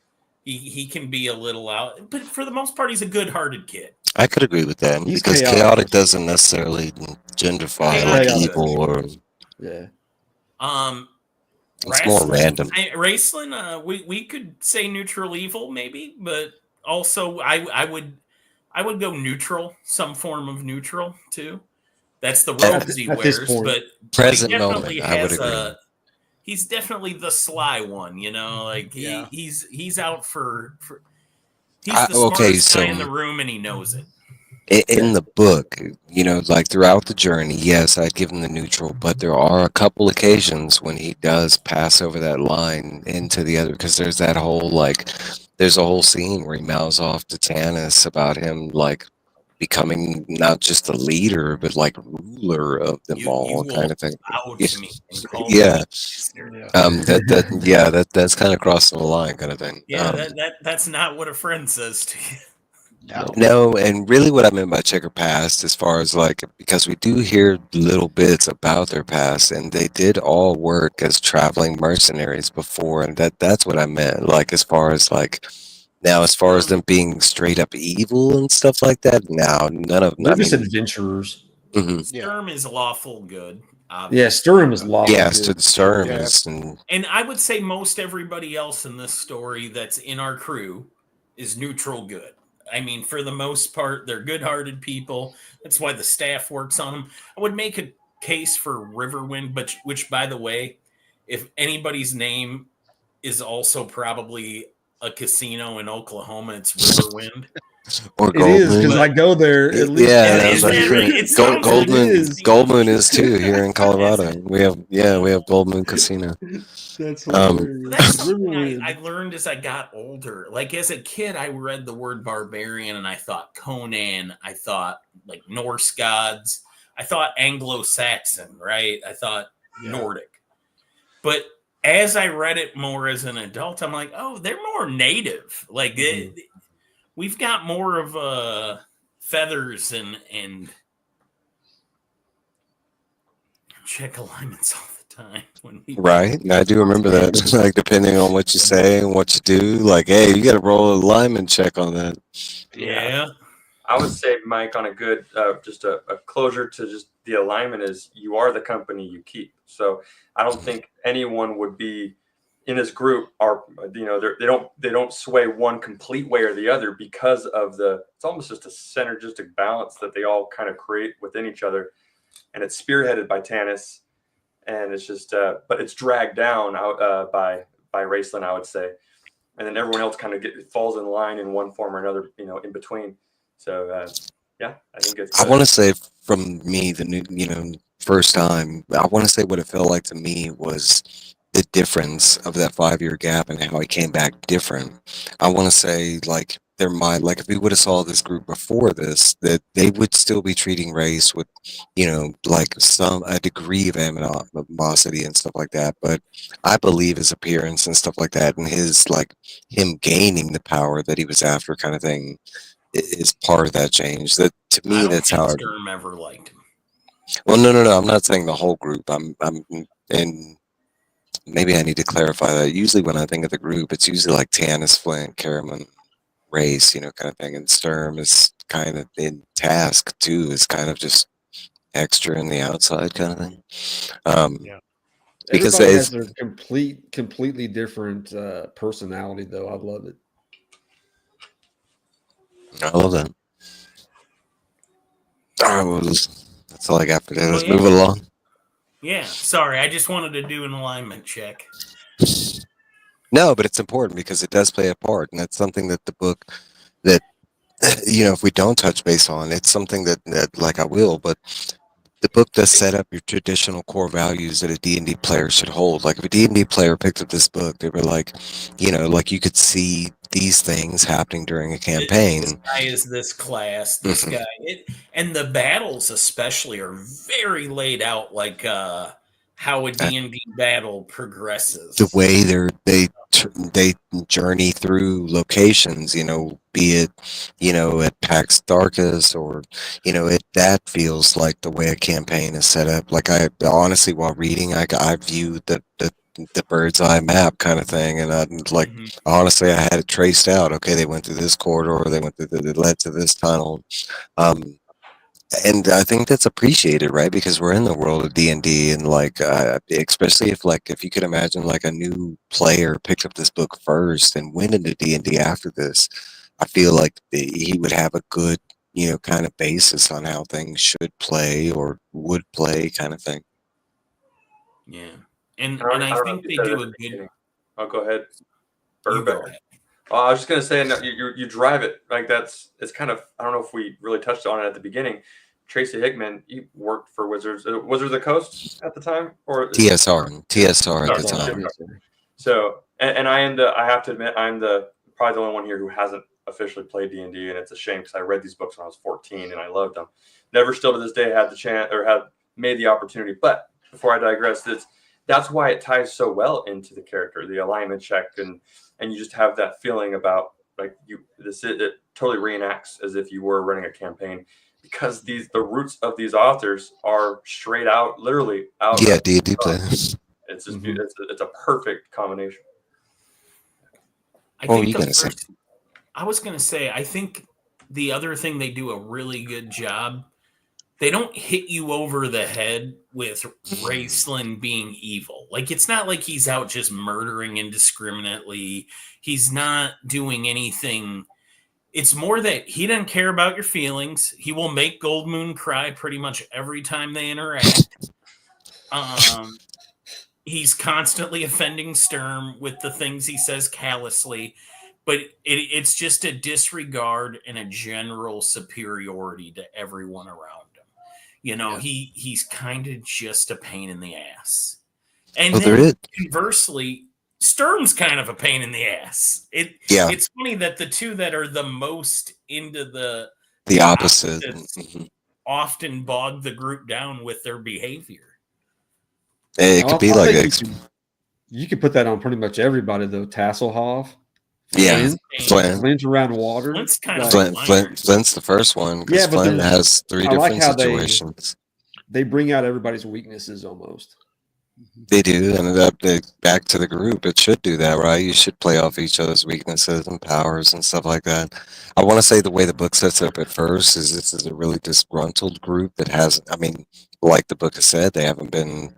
He can be a little out, but for the most part, he's a good-hearted kid. I could agree with that because chaotic doesn't necessarily genderify like evil or it's more random. Raceland, we could say neutral evil maybe, but also I would go neutral, some form of neutral too. That's the robes he wears, but present moment, I would agree. He's definitely the sly one, like he's out for he's the smartest guy in the room and he knows it. In the book, like throughout the journey, yes, I'd give him the neutral, but there are a couple occasions when he does pass over that line into the other, because there's that whole there's a whole scene where he mouths off to Tanis about him like becoming not just the leader but like ruler of them all, kind of thing. That's kind of crossing the line, kind of thing. Yeah, that's not what a friend says to you. No, and really what I meant by checker past, as far as because we do hear little bits about their past, and they did all work as traveling mercenaries before, and that's what I meant. As far as now, as far as them being straight up evil and stuff like that, now none of them. They're just adventurers. Mm-hmm. Sturm is lawful good. Obviously. Yeah, Sturm is lawful good. Sturm is. And I would say most everybody else in this story that's in our crew is neutral good. I mean, for the most part, they're good-hearted people. That's why the staff works on them. I would make a case for Riverwind, which, by the way, if anybody's name is also probably a casino in Oklahoma, it's Riverwind. Or it is, because I go there at least. Yeah, Goldmoon is too here in Colorado. We have Goldmoon Casino. That's hilarious. That's something I learned as I got older. Like as a kid, I read the word barbarian and I thought Conan. I thought like Norse gods. I thought Anglo-Saxon, right? I thought Nordic. But as I read it more as an adult, I'm like, oh, they're more native. Like we've got more of feathers and check alignments all the time when we Right. And I do remember that. Like, depending on what you say and what you do, like, hey, you got to roll a alignment check on that. Yeah. I would say, Mike, on a good, just a closure to just the alignment is you are the company you keep. So I don't think anyone would be in this group are, they don't sway one complete way or the other because of it's almost just a synergistic balance that they all kind of create within each other. And it's spearheaded by Tanis, and it's just, but it's dragged down out by Raceland, I would say. And then everyone else kind of falls in line in one form or another, in between. So, yeah, I think it's. I want to say from me, the new, first time, I want to say what it felt like to me was the difference of that 5-year gap and how he came back different. I want to say, like, if we would have saw this group before this, that they would still be treating race with, like a degree of animosity and stuff like that. But I believe his appearance and stuff like that, and his, like, him gaining the power that he was after, kind of thing, is part of that change. That, to me, that's how. Sturm ever liked him. Well, no. I'm not saying the whole group. And maybe I need to clarify that. Usually, when I think of the group, it's usually like Tanis, Flint, Karaman, Race, kind of thing. And Sturm is kind of in task too. Is kind of just extra in the outside kind of thing. Yeah. Because everybody has their completely different personality, though. I love it. I love that. All right, well, that's all I got for that. Let's Well, yeah. move it along. Yeah, sorry, I just wanted to do an alignment check. No, but it's important because it does play a part, and that's something that the book that if we don't touch base on, it's something that like I will, but the book does set up your traditional core values that a D&D player should hold. Like if a D&D player picked up this book, they were like, like you could see these things happening during a campaign. This guy is this class, this guy. And the battles especially are very laid out, like how a D&D battle progresses. The way they journey through locations, be it, at Pax Darkus or, that feels like the way a campaign is set up. Like I honestly, while reading, I view the bird's eye map kind of thing. And honestly, I had it traced out. Okay, they went through this corridor, they led to this tunnel. And I think that's appreciated, right? Because we're in the world of D&D, and especially if you could imagine like a new player picked up this book first and went into D&D after this, I feel like he would have a good, kind of basis on how things should play or would play, kind of thing. Yeah, and I think they do a good. Oh, go ahead. You go ahead. I was just gonna say, no, you drive it like it's kind of, I don't know if we really touched on it at the beginning. Tracy Hickman, he worked for Wizards of the Coast at the time, or TSR at the time. So, and I have to admit, I'm probably the only one here who hasn't officially played D&D, and it's a shame because I read these books when I was 14 and I loved them. Never still to this day had the chance or had made the opportunity. But before I digress, that's why it ties so well into the character, the alignment check, and you just have that feeling about like it totally reenacts as if you were running a campaign, because the roots of these authors are straight out, literally out. Yeah, D&D players. It's just it's a perfect combination. I was going to say, I think the other thing they do a really good job, they don't hit you over the head with Raceland being evil. Like, it's not like he's out just murdering indiscriminately. He's not doing anything. It's more that he doesn't care about your feelings. He will make Gold Moon cry pretty much every time they interact. He's constantly offending Sturm with the things he says callously. But it's just a disregard and a general superiority to everyone around him. He's kind of just a pain in the ass. And then, conversely, Sturm's kind of a pain in the ass. It's funny that the two that are the most into the opposite often bog the group down with their behavior. It could be like you could put that on pretty much everybody, though. Tasselhoff. Yeah, Flint around water. Flint's kind of Flint's the first one. Yeah, but Flint has 3 different situations. They bring out everybody's weaknesses almost. They do, and back to the group. It should do that, right? You should play off each other's weaknesses and powers and stuff like that. I want to say the way the book sets up at first is this is a really disgruntled group that hasn't. I mean, like the book has said, they haven't been,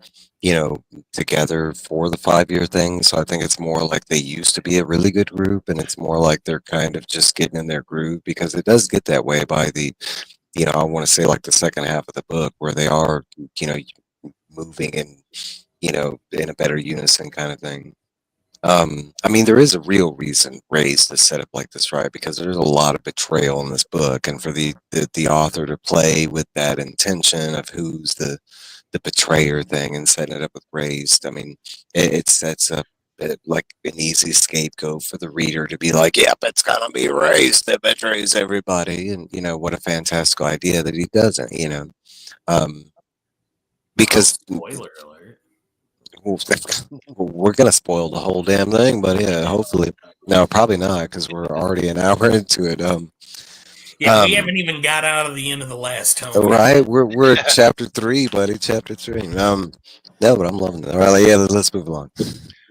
together for the 5-year thing. So I think it's more like they used to be a really good group, and it's more like they're kind of just getting in their groove because it does get that way by the, I want to say like the second half of the book where they are, moving in in a better unison kind of thing. I mean, there is a real reason raised to set up like this, right? Because there's a lot of betrayal in this book, and for the author to play with that intention of who's the betrayer thing and setting it up with raised, I mean, it sets up like an easy scapegoat for the reader to be like, yep, it's gonna be raised that betrays everybody, and what a fantastical idea that he doesn't, because Spoiler alert. we're gonna spoil the whole damn thing, but yeah, hopefully. No, probably not, because we're already an hour into it. Yeah, we haven't even got out of the end of the last tome. Right, we're at chapter 3, buddy. Chapter 3. No, but I'm loving it. All right, yeah, let's move along.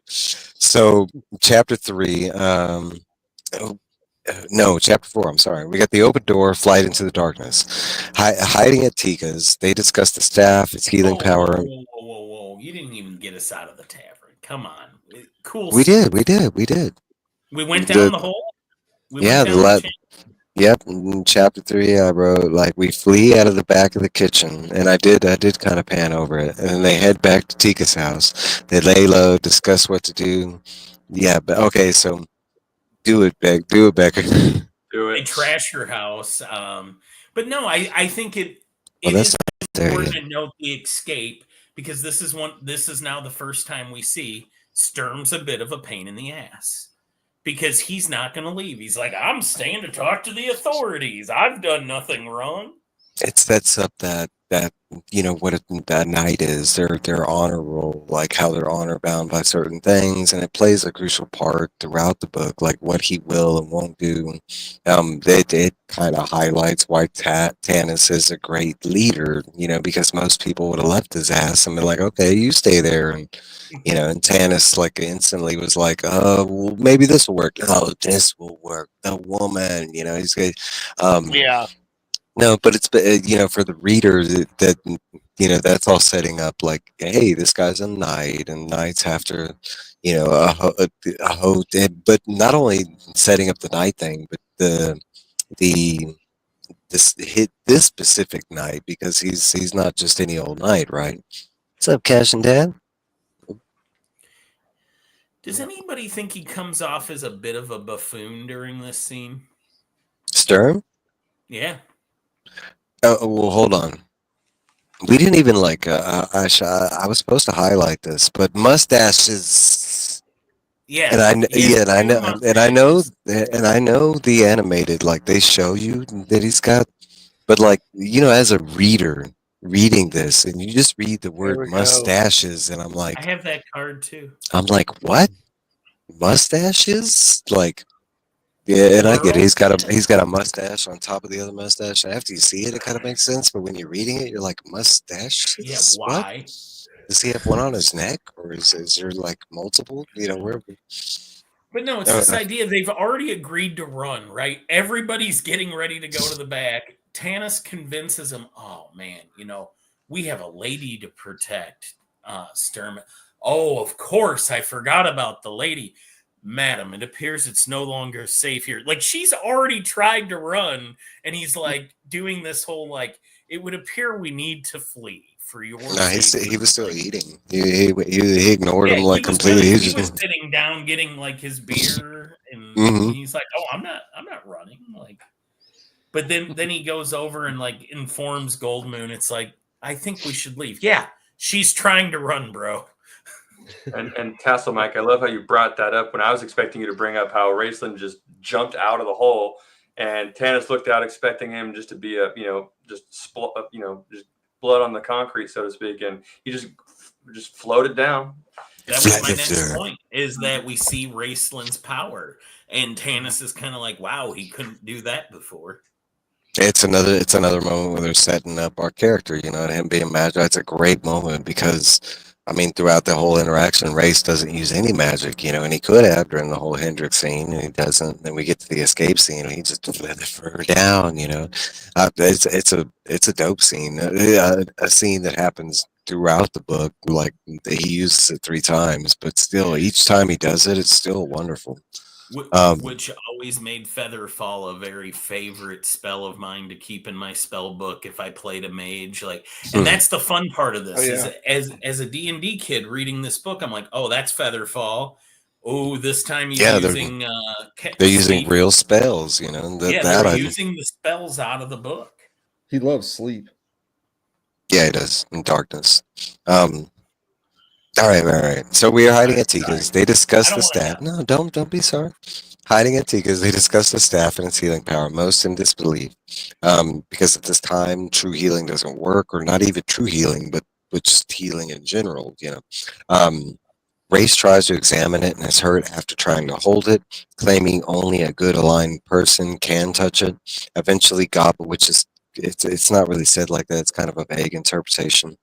So, chapter 3. No, chapter 4. I'm sorry. We got the open door, flight into the darkness, hiding at Tika's. They discuss the staff, its healing power. Whoa! You didn't even get us out of the tavern. Come on, cool. We did. We went down the hole. Yep. In chapter 3, I wrote like we flee out of the back of the kitchen, and I did kind of pan over it, and then they head back to Tika's house. They lay low, discuss what to do. Yeah, but okay, so do it, Becker. Do it. They trash your house. But no, I think it Well, is there, important yeah. to note the escape, because this is now the first time we see Sturm's a bit of a pain in the ass, because he's not going to leave. He's like, I'm staying to talk to the authorities. I've done nothing wrong. It sets up that what that knight is, their honor roll, like how they're honor bound by certain things, and it plays a crucial part throughout the book, like what he will and won't do. It kind of highlights why Tanis is a great leader, because most people would have left his ass and been like, okay, you stay there, and Tanis like instantly was like, well, maybe this will work. Oh, this will work. The woman, he's good. Yeah. No, but it's for the reader that that's all setting up like, hey, this guy's a knight, and knights have to, but not only setting up the knight thing, but this specific knight, because he's not just any old knight, right? What's up, Cash and Dad? Does anybody think he comes off as a bit of a buffoon during this scene? Sturm? Yeah. Oh, well, hold on. We didn't even I was supposed to highlight this, but mustaches. Yeah. And I know the animated, like they show you that he's got, but as a reader reading this, and you just read the word mustaches, and I'm like, I have that card too. I'm like, what? Mustaches? Like, yeah, and I get it. He's got a mustache on top of the other mustache. After you see it, it kind of makes sense. But when you're reading it, you're like, mustache? Yeah, why? What? Does he have one on his neck, or is there like multiple? Where? But no, it's this idea they've already agreed to run, right? Everybody's getting ready to go to the back. Tanis convinces him, oh man, we have a lady to protect, Sturm. Oh, of course, I forgot about the lady. Madam, it appears it's no longer safe here. Like, she's already tried to run, and he's like doing this whole like, it would appear we need to flee for your safety. He was still eating. He ignored him like completely. He was sitting down getting like his beer, and he's like, oh, I'm not running. Like, but then he goes over and like informs Goldmoon. It's like, I think we should leave. Yeah, she's trying to run, bro. And Castle Mike, I love how you brought that up when I was expecting you to bring up how Raceland just jumped out of the hole, and Tanis looked out expecting him just to be just blood on the concrete, so to speak, and he just floated down. That was my next point, is that we see Raceland's power, and Tanis is kind of like, wow, he couldn't do that before. It's another moment where they're setting up our character, and him being Magi. It's a great moment because I mean, throughout the whole interaction, Race doesn't use any magic, and he could have during the whole Hendrix scene, and he doesn't. Then we get to the escape scene, and he just let her down. It's a dope scene, a scene that happens throughout the book. Like he uses it 3 times, but still, each time he does it, it's still wonderful. Which always made Featherfall a very favorite spell of mine to keep in my spell book if I played a mage. And that's the fun part of this. Is as a D&D kid reading this book, I'm like, oh, that's Featherfall. Oh, this time he's using they're using real spells, they're using the spells out of the book. He loves sleep. Yeah, he does. In darkness. All right. So we are hiding at Tika's. They discuss the staff. No, don't be sorry. Hiding at Tika's, they discuss the staff and its healing power, most in disbelief. Because at this time, true healing doesn't work, or not even true healing, but just healing in general, Race tries to examine it and is hurt after trying to hold it, claiming only a good aligned person can touch it. Eventually, Goblin, which is it's not really said like that, it's kind of a vague interpretation.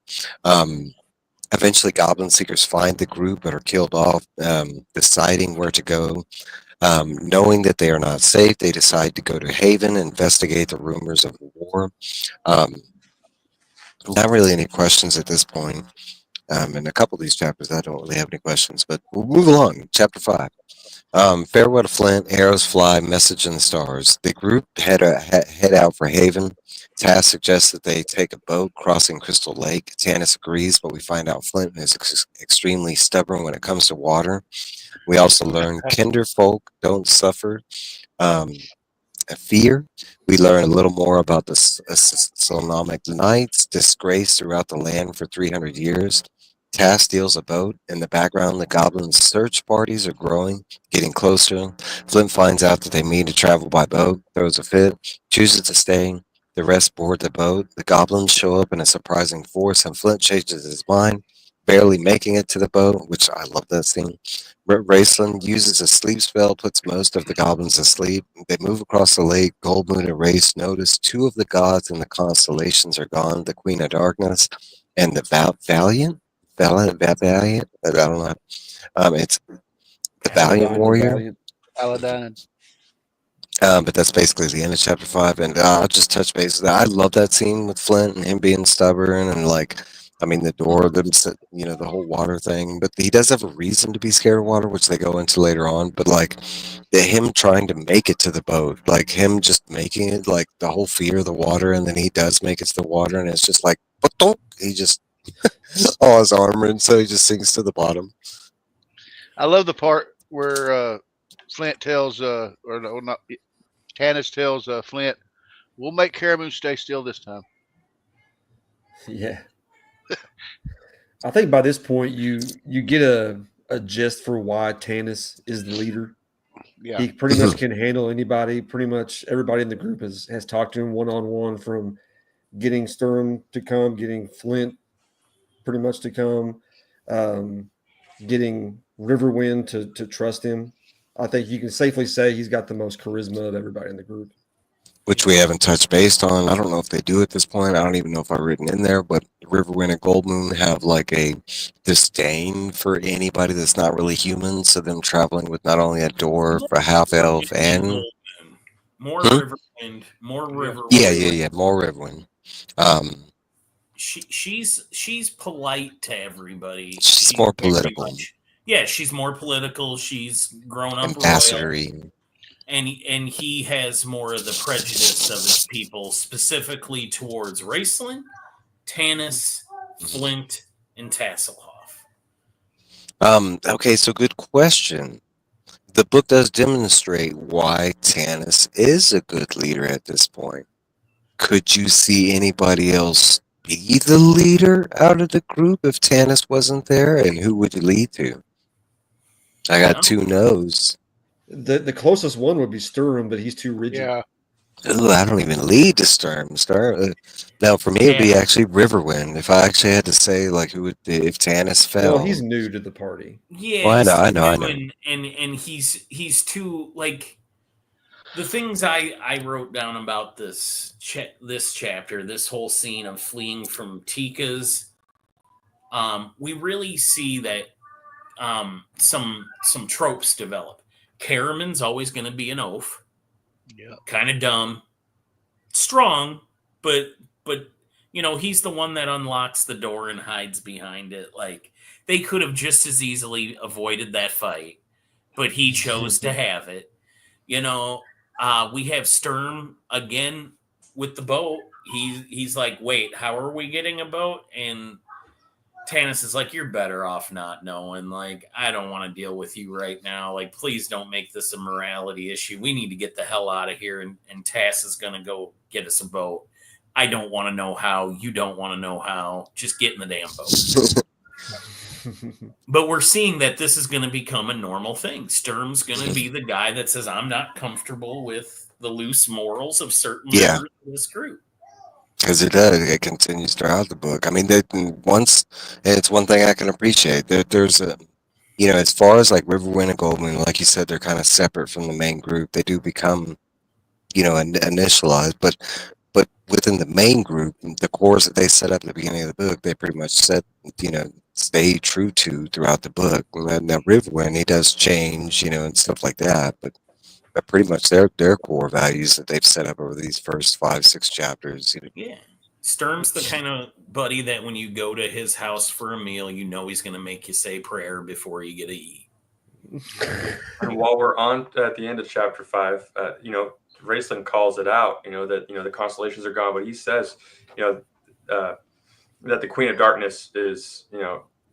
Eventually, Goblin Seekers find the group but are killed off, deciding where to go. Knowing that they are not safe, they decide to go to Haven, investigate the rumors of war. Not really any questions at this point. In a couple of these chapters, I don't really have any questions, but we'll move along. Chapter 5. Farewell to Flint, arrows fly, message in the stars. The group head out for Haven. Tass suggests that they take a boat crossing Crystal Lake. Tannis agrees, but we find out Flint is extremely stubborn when it comes to water. We also learn kinderfolk don't suffer fear. We learn a little more about the Solnomic Knights, disgrace throughout the land for 300 years. Tass steals a boat. In the background, the goblins' search parties are growing, getting closer. Flint finds out that they mean to travel by boat, throws a fit, chooses to stay. The rest board the boat. The goblins show up in a surprising force, and Flint changes his mind, barely making it to the boat, which I love that scene. Raceland uses a sleep spell, puts most of the goblins asleep. They move across the lake. Goldmoon and Race notice 2 of the gods in the constellations are gone, the Queen of Darkness and the Valiant. I don't know. It's the Valiant Warrior. Paladin. But that's basically the end of chapter 5, and I'll just touch base with that. I love that scene with Flint and him being stubborn, and the door, the whole water thing. But he does have a reason to be scared of water, which they go into later on. But him trying to make it to the boat, him just making it, the whole fear of the water, and then he does make it to the water, and it's just he just all his armor, and so he just sinks to the bottom. I love the part where Flint tells, Tannis tells Flint, "We'll make Caramoon stay still this time." Yeah. I think by this point you get a gist for why Tannis is the leader. Yeah. He pretty much can handle anybody. Pretty much everybody in the group has talked to him one-on-one, from getting Sturm to come, getting Flint pretty much to come, getting Riverwind to trust him. I think you can safely say he's got the most charisma of everybody in the group. Which we haven't touched based on. I don't know if they do at this point. I don't even know if I've written in there, but Riverwind and Goldmoon have a disdain for anybody that's not really human. So them traveling with not only a dwarf, a half elf, and more Riverwind, more Riverwind. Yeah, more Riverwind. She's polite to everybody. She's more political. She's more political. She's grown up royal. And he has more of the prejudice of his people, specifically towards Raceland, Tannis, Flint, and Tasselhoff. Okay, so good question. The book does demonstrate why Tannis is a good leader at this point. Could you see anybody else be the leader out of the group if Tannis wasn't there? And who would you lead to? I got 2 no's. The closest one would be Sturm, but he's too rigid. Yeah. Ooh, I don't even lead to Sturm. Now, for me, it'd be actually Riverwind. If I actually had to say, who would, if Tannis fell. Well, he's new to the party. Yeah, well, I know. And he's too, the things I wrote down about this chapter, this whole scene of fleeing from Tika's, we really see that some tropes develop. Caraman's always going to be an oaf, kind of dumb, strong, but he's the one that unlocks the door and hides behind it. Like, they could have just as easily avoided that fight, but he chose to have it. We have Sturm again with the boat. He's like, wait, how are we getting a boat? And Tanis is like, you're better off not knowing. Like, I don't want to deal with you right now. Like, please don't make this a morality issue. We need to get the hell out of here. And Tass is going to go get us a boat. I don't want to know how. You don't want to know how. Just get in the damn boat. But we're seeing that this is going to become a normal thing. Sturm's going to be the guy that says, I'm not comfortable with the loose morals of certain members of this group. Because it does. It continues throughout the book. I mean, it's one thing I can appreciate. There's a, as far as like Riverwind and Goldmoon, like you said, they're kind of separate from the main group. They do become, initialized, but within the main group, the cores that they set up at the beginning of the book, they pretty much stay true to throughout the book. Now Riverwind, he does change, and stuff like that, but pretty much their core values that they've set up over these first 5-6 chapters. Yeah. Sturm's the kind of buddy that when you go to his house for a meal, he's going to make you say prayer before you get to eat. And while we're on at the end of chapter 5, Raceland calls it out, that, the constellations are gone, but he says, that the Queen of Darkness is,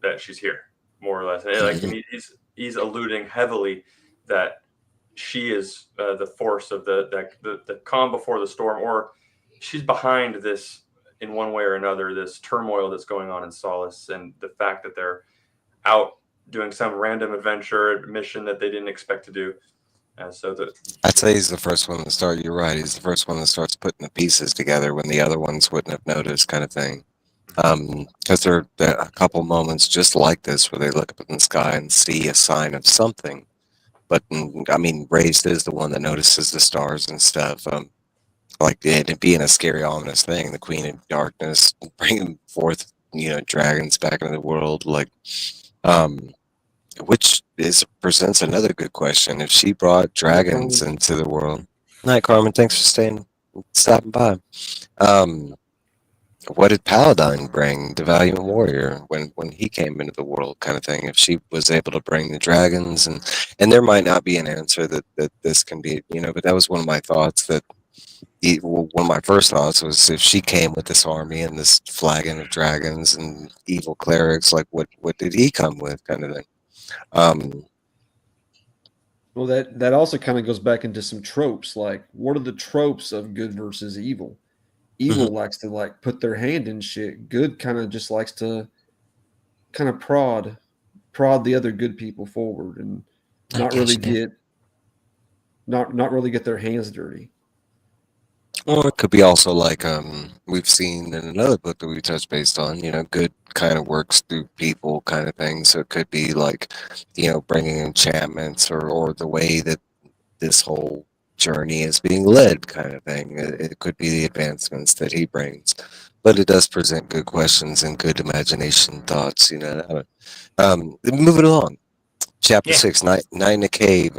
that she's here, more or less. And he's alluding heavily that she is the force of the calm before the storm, or she's behind this in one way or another, this turmoil that's going on in Solace, and the fact that they're out doing some random adventure mission that they didn't expect to do. And so I'd say he's the first one to start. You're right. He's the first one that starts putting the pieces together when the other ones wouldn't have noticed, kind of thing. Because there are a couple moments just like this where they look up in the sky and see a sign of something. But I mean, Raised is the one that notices the stars and stuff. Like it being a scary, ominous thing. The Queen of Darkness bringing forth, dragons back into the world. Like, which presents another good question. If she brought dragons into the world, night, Carmen. Thanks for stopping by. What did Paladine bring, the Valiant Warrior, when he came into the world, kind of thing? If she was able to bring the dragons, and there might not be an answer that this can be, but that was one of my thoughts. One of my first thoughts was if she came with this army and this flagon of dragons and evil clerics, like what did he come with, kind of thing. Well, that also kind of goes back into some tropes. Like, what are the tropes of good versus evil? Evil likes to put their hand in shit. Good kind of just likes to kind of prod the other good people forward and not really get their hands dirty. Or it could be also like we've seen in another book that we touched based on, good kind of works through people, kind of thing. So it could be like, bringing enchantments or the way that this whole journey is being led, kind of thing. It could be the advancements that he brings, but it does present good questions and good imagination thoughts. Moving along. Chapter 6, Night in the Cave,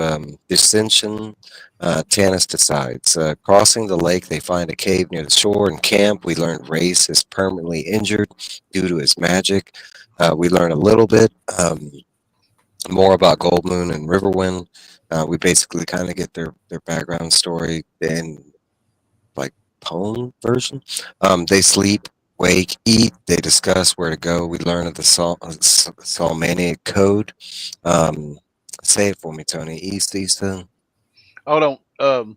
Dissension. Tanis decides. Crossing the lake, they find a cave near the shore and camp. We learn Race is permanently injured due to his magic. We learn a little bit more about Goldmoon and Riverwind. We basically kind of get their background story in like poem version. They sleep, wake, eat. They discuss where to go. We learn of the Solmaniac code. Say it for me, Tony. Easta. Hold on.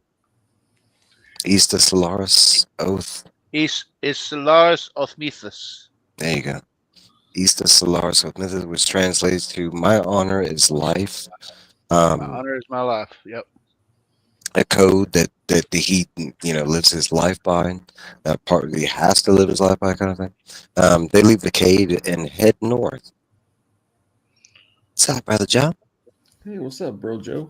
Easta Solaris Oath. Is Solaris Oathmethus. There you go. Easta Solaris Oathmethus, which translates to "My honor is life." My honor is my life. Yep. A code that he lives his life by. Partly has to live his life by, kind of thing. They leave the cave and head north. What's up, brother Joe? Hey, what's up, bro, Joe?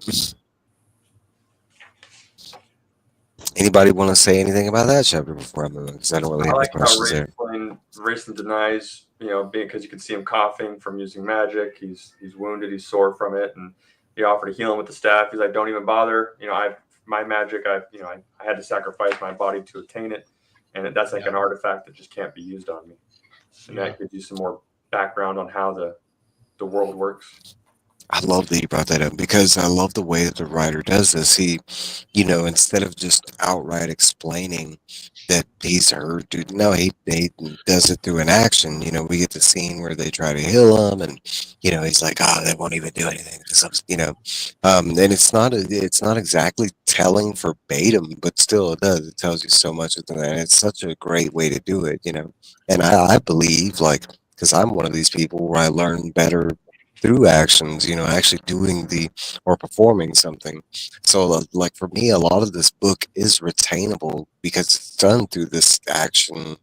Anybody want to say anything about that chapter before I move on? Because I don't really I have any like how questions Ray there. explained Rayson denies, because you can see him coughing from using magic. He's wounded, he's sore from it, and he offered to heal him with the staff. He's like, "Don't even bother. My magic. I had to sacrifice my body to obtain it, and that's like an artifact that just can't be used on me." And that gives you some more background on how the world works. I love that you brought that up because I love the way that the writer does this. He, instead of just outright explaining that he's hurt, dude, no, he does it through an action. We get the scene where they try to heal him, and he's like, "Oh, they won't even do anything." And it's not exactly telling verbatim, but still it does. It tells you so much within that. And it's such a great way to do it. And I believe, like, because I'm one of these people where I learn better through actions, actually doing or performing something. So like for me, a lot of this book is retainable because it's done through this action,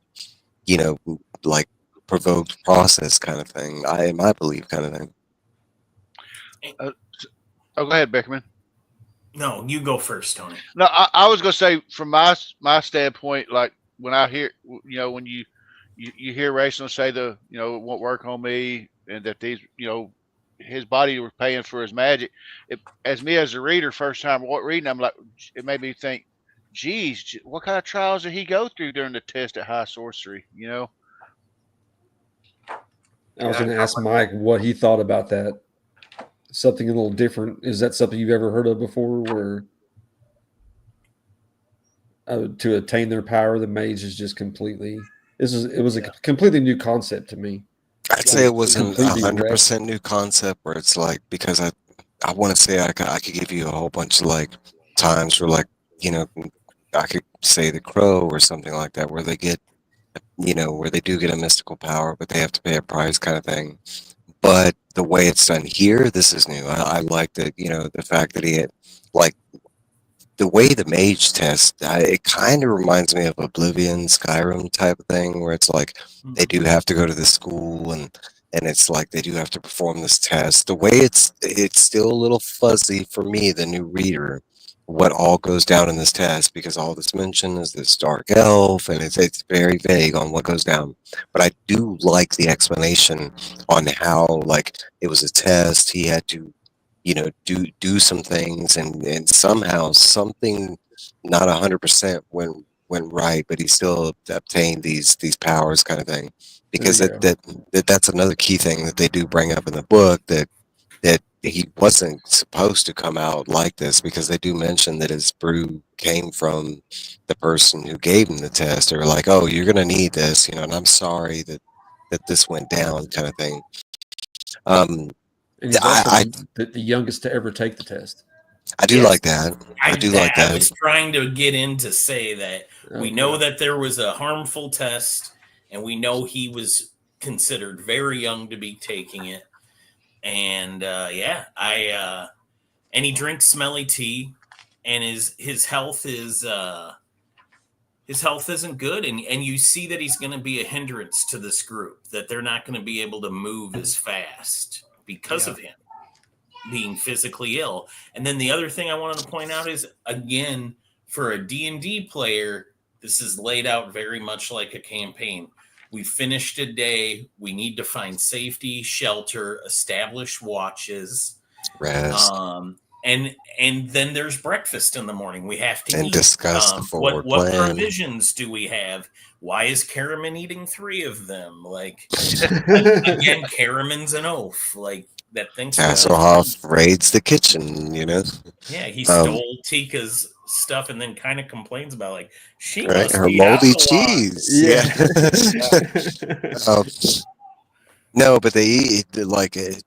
like provoked process kind of thing. I believe kind of thing. Oh, go ahead, Beckerman. No, you go first, Tony. No, I was gonna say from my standpoint, like when I hear, when you hear Rayson say it won't work on me, and that these, his body was paying for his magic. As a reader, first time reading, I'm like, it made me think, geez, what kind of trials did he go through during the test at high sorcery? I was going to ask Mike what he thought about that. Something a little different. Is that something you've ever heard of before, where to attain their power, the mage is just completely? It was a completely new concept to me. I'd say it wasn't 100% new concept where it's like, because I want to say I could give you a whole bunch of like times where, like, I could say the crow or something like that where they get, where they do get a mystical power, but they have to pay a price kind of thing. But the way it's done here, this is new. I like that, the fact that he had, like, the way the mage test, it kind of reminds me of Oblivion, Skyrim type of thing, where it's like they do have to go to the school and it's like they do have to perform this test. The way it's still a little fuzzy for me, the new reader, what all goes down in this test, because all this mention is this dark elf, and it's very vague on what goes down. But I do like the explanation on how, like, it was a test. He had to do some things, and somehow something not 100% went right, but he still obtained these powers kind of thing. Because that's another key thing that they do bring up in the book, that he wasn't supposed to come out like this, because they do mention that his brew came from the person who gave him the test. They were like, "Oh, you're gonna need this, and I'm sorry that this went down," kind of thing. And he's also the youngest to ever take the test. I do like that. I do like that. I was trying to get in to say that we know that there was a harmful test, and we know he was considered very young to be taking it. And and he drinks smelly tea, and his health isn't good, and you see that he's going to be a hindrance to this group, that they're not going to be able to move as fast because of him being physically ill. And then the other thing I wanted to point out is, again, for a D&D player, this is laid out very much like a campaign. We finished a day. We need to find safety, shelter, establish watches, rest. And then there's breakfast in the morning. We have to eat. Discuss the forward plan. What provisions do we have? Why is Karaman eating 3 of them? Like, again, Karaman's an oaf. Like, that thing. Hasselhoff raids the kitchen, Yeah, he stole Tika's stuff and then kind of complains about, like, she must her be moldy cheese. Yeah. No, but they eat like it.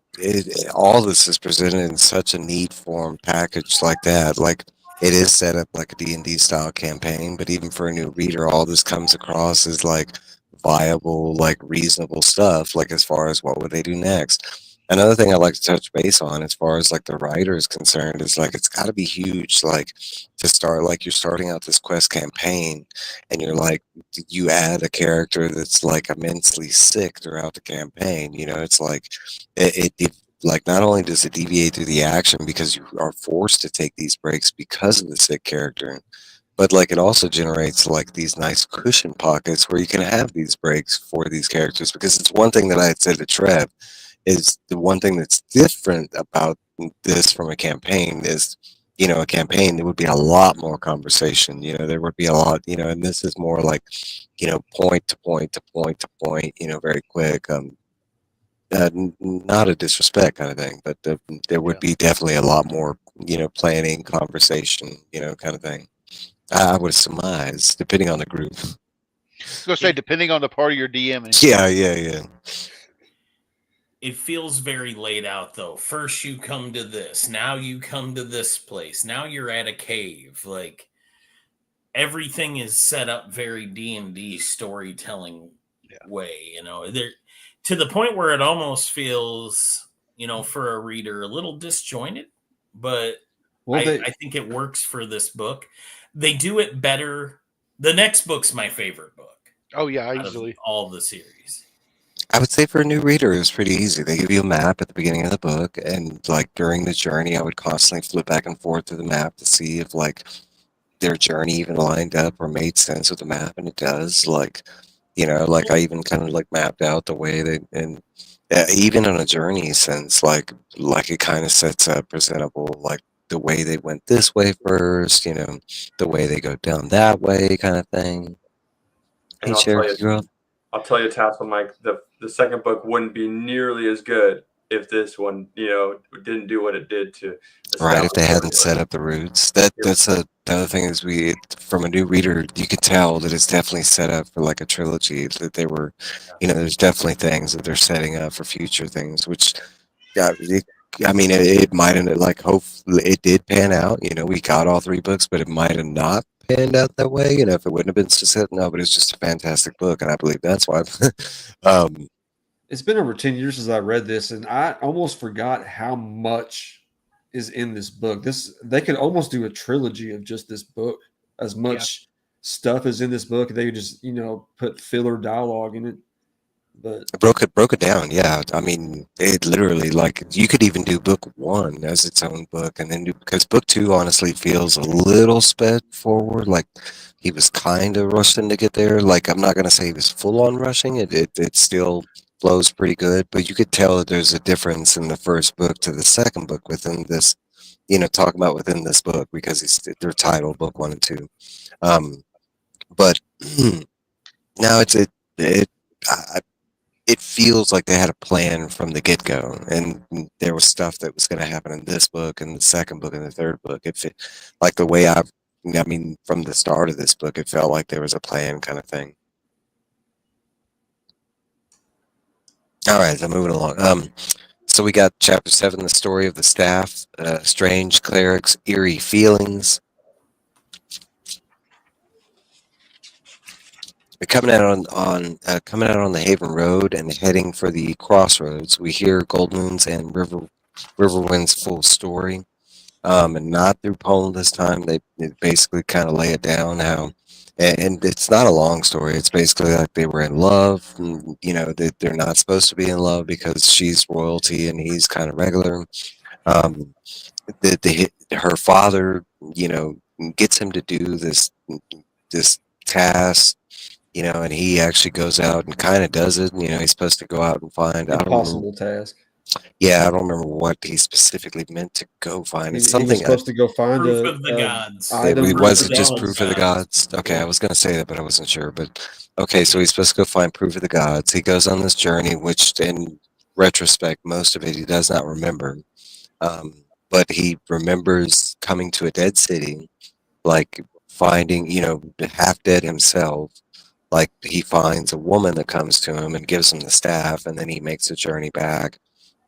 All this is presented in such a neat form package like that. Like, it is set up like a D&D style campaign, but even for a new reader, all this comes across as like viable, like reasonable stuff. Like, as far as what would they do next. Another thing I like to touch base on, as far as like the writer is concerned, is like, it's got to be huge. Like, to start, like, you're starting out this quest campaign, and you're like, you add a character that's like immensely sick throughout the campaign. It's like it like, not only does it deviate through the action because you are forced to take these breaks because of the sick character, but like it also generates like these nice cushion pockets where you can have these breaks for these characters, because it's one thing that I had said to Trev is the one thing that's different about this from a campaign is, a campaign, there would be a lot more conversation, there would be a lot, and this is more like, point to point to point to point, very quick. Not a disrespect kind of thing, but there would be definitely a lot more, planning, conversation, kind of thing. I would surmise, depending on the group. I was going to say, depending on the party you're DMing. Yeah. It feels very laid out, though. First you come to this, now you come to this place, now you're at a cave. Like, everything is set up very D&D storytelling way, There, to the point where it almost feels, for a reader, a little disjointed. But I think it works for this book. They do it better. The next book's my favorite book. Oh, yeah, easily. All the series. I would say for a new reader, it was pretty easy. They give you a map at the beginning of the book, and like during the journey, I would constantly flip back and forth through the map to see if like their journey even lined up or made sense with the map, and it does. Like, like I even kind of like mapped out the way that, and even on a journey sense, like it kind of sets up presentable, like the way they went this way first, the way they go down that way, kind of thing. And Hey, I'll tell you, Tassel Mike, the second book wouldn't be nearly as good if this one, didn't do what it did to. Right, if they hadn't set up the roots. That's another thing is from a new reader, you could tell that it's definitely set up for like a trilogy, that they were, there's definitely things that they're setting up for future things, which, it might have, like, hopefully it did pan out, we got all 3 books, but it might have not panned out that way, if it wouldn't have been so set. No, but it's just a fantastic book, and I believe that's why. It's been over 10 years since I read this, and I almost forgot how much is in this book. They could almost do a trilogy of just this book. As much stuff is in this book, they could just put filler dialogue in it. But broke it down. Yeah, it literally, like, you could even do book 1 as its own book, and then because book 2 honestly feels a little sped forward. Like he was kind of rushing to get there. Like, I'm not gonna say he was full on rushing. It still flows pretty good, but you could tell that there's a difference in the first book to the second book within this. Talking about within this book, because they're titled book 1 and 2. But now it feels like they had a plan from the get-go, and there was stuff that was going to happen in this book and the second book and the third book. It fit, like the way from the start of this book, it felt like there was a plan kind of thing. All right, so moving along. So we got chapter 7, the story of the staff, strange clerics, eerie feelings. Coming out on the Haven Road and heading for the crossroads, we hear Goldmoon's and Riverwind's full story, and not through poem this time. They basically kind of lay it down how, and it's not a long story. It's basically like they were in love, and, they're not supposed to be in love because she's royalty and he's kind of regular. Her father, gets him to do this task. And he actually goes out and kind of does it. He's supposed to go out and find impossible task. Yeah, I don't remember what he specifically meant to go find. It's something he was supposed to go find proof of the gods. Was it just proof of the gods? Okay, I was going to say that, but I wasn't sure. But okay, so he's supposed to go find proof of the gods. He goes on this journey, which in retrospect, most of it he does not remember. But he remembers coming to a dead city, like finding, half dead himself. Like, he finds a woman that comes to him and gives him the staff, and then he makes a journey back.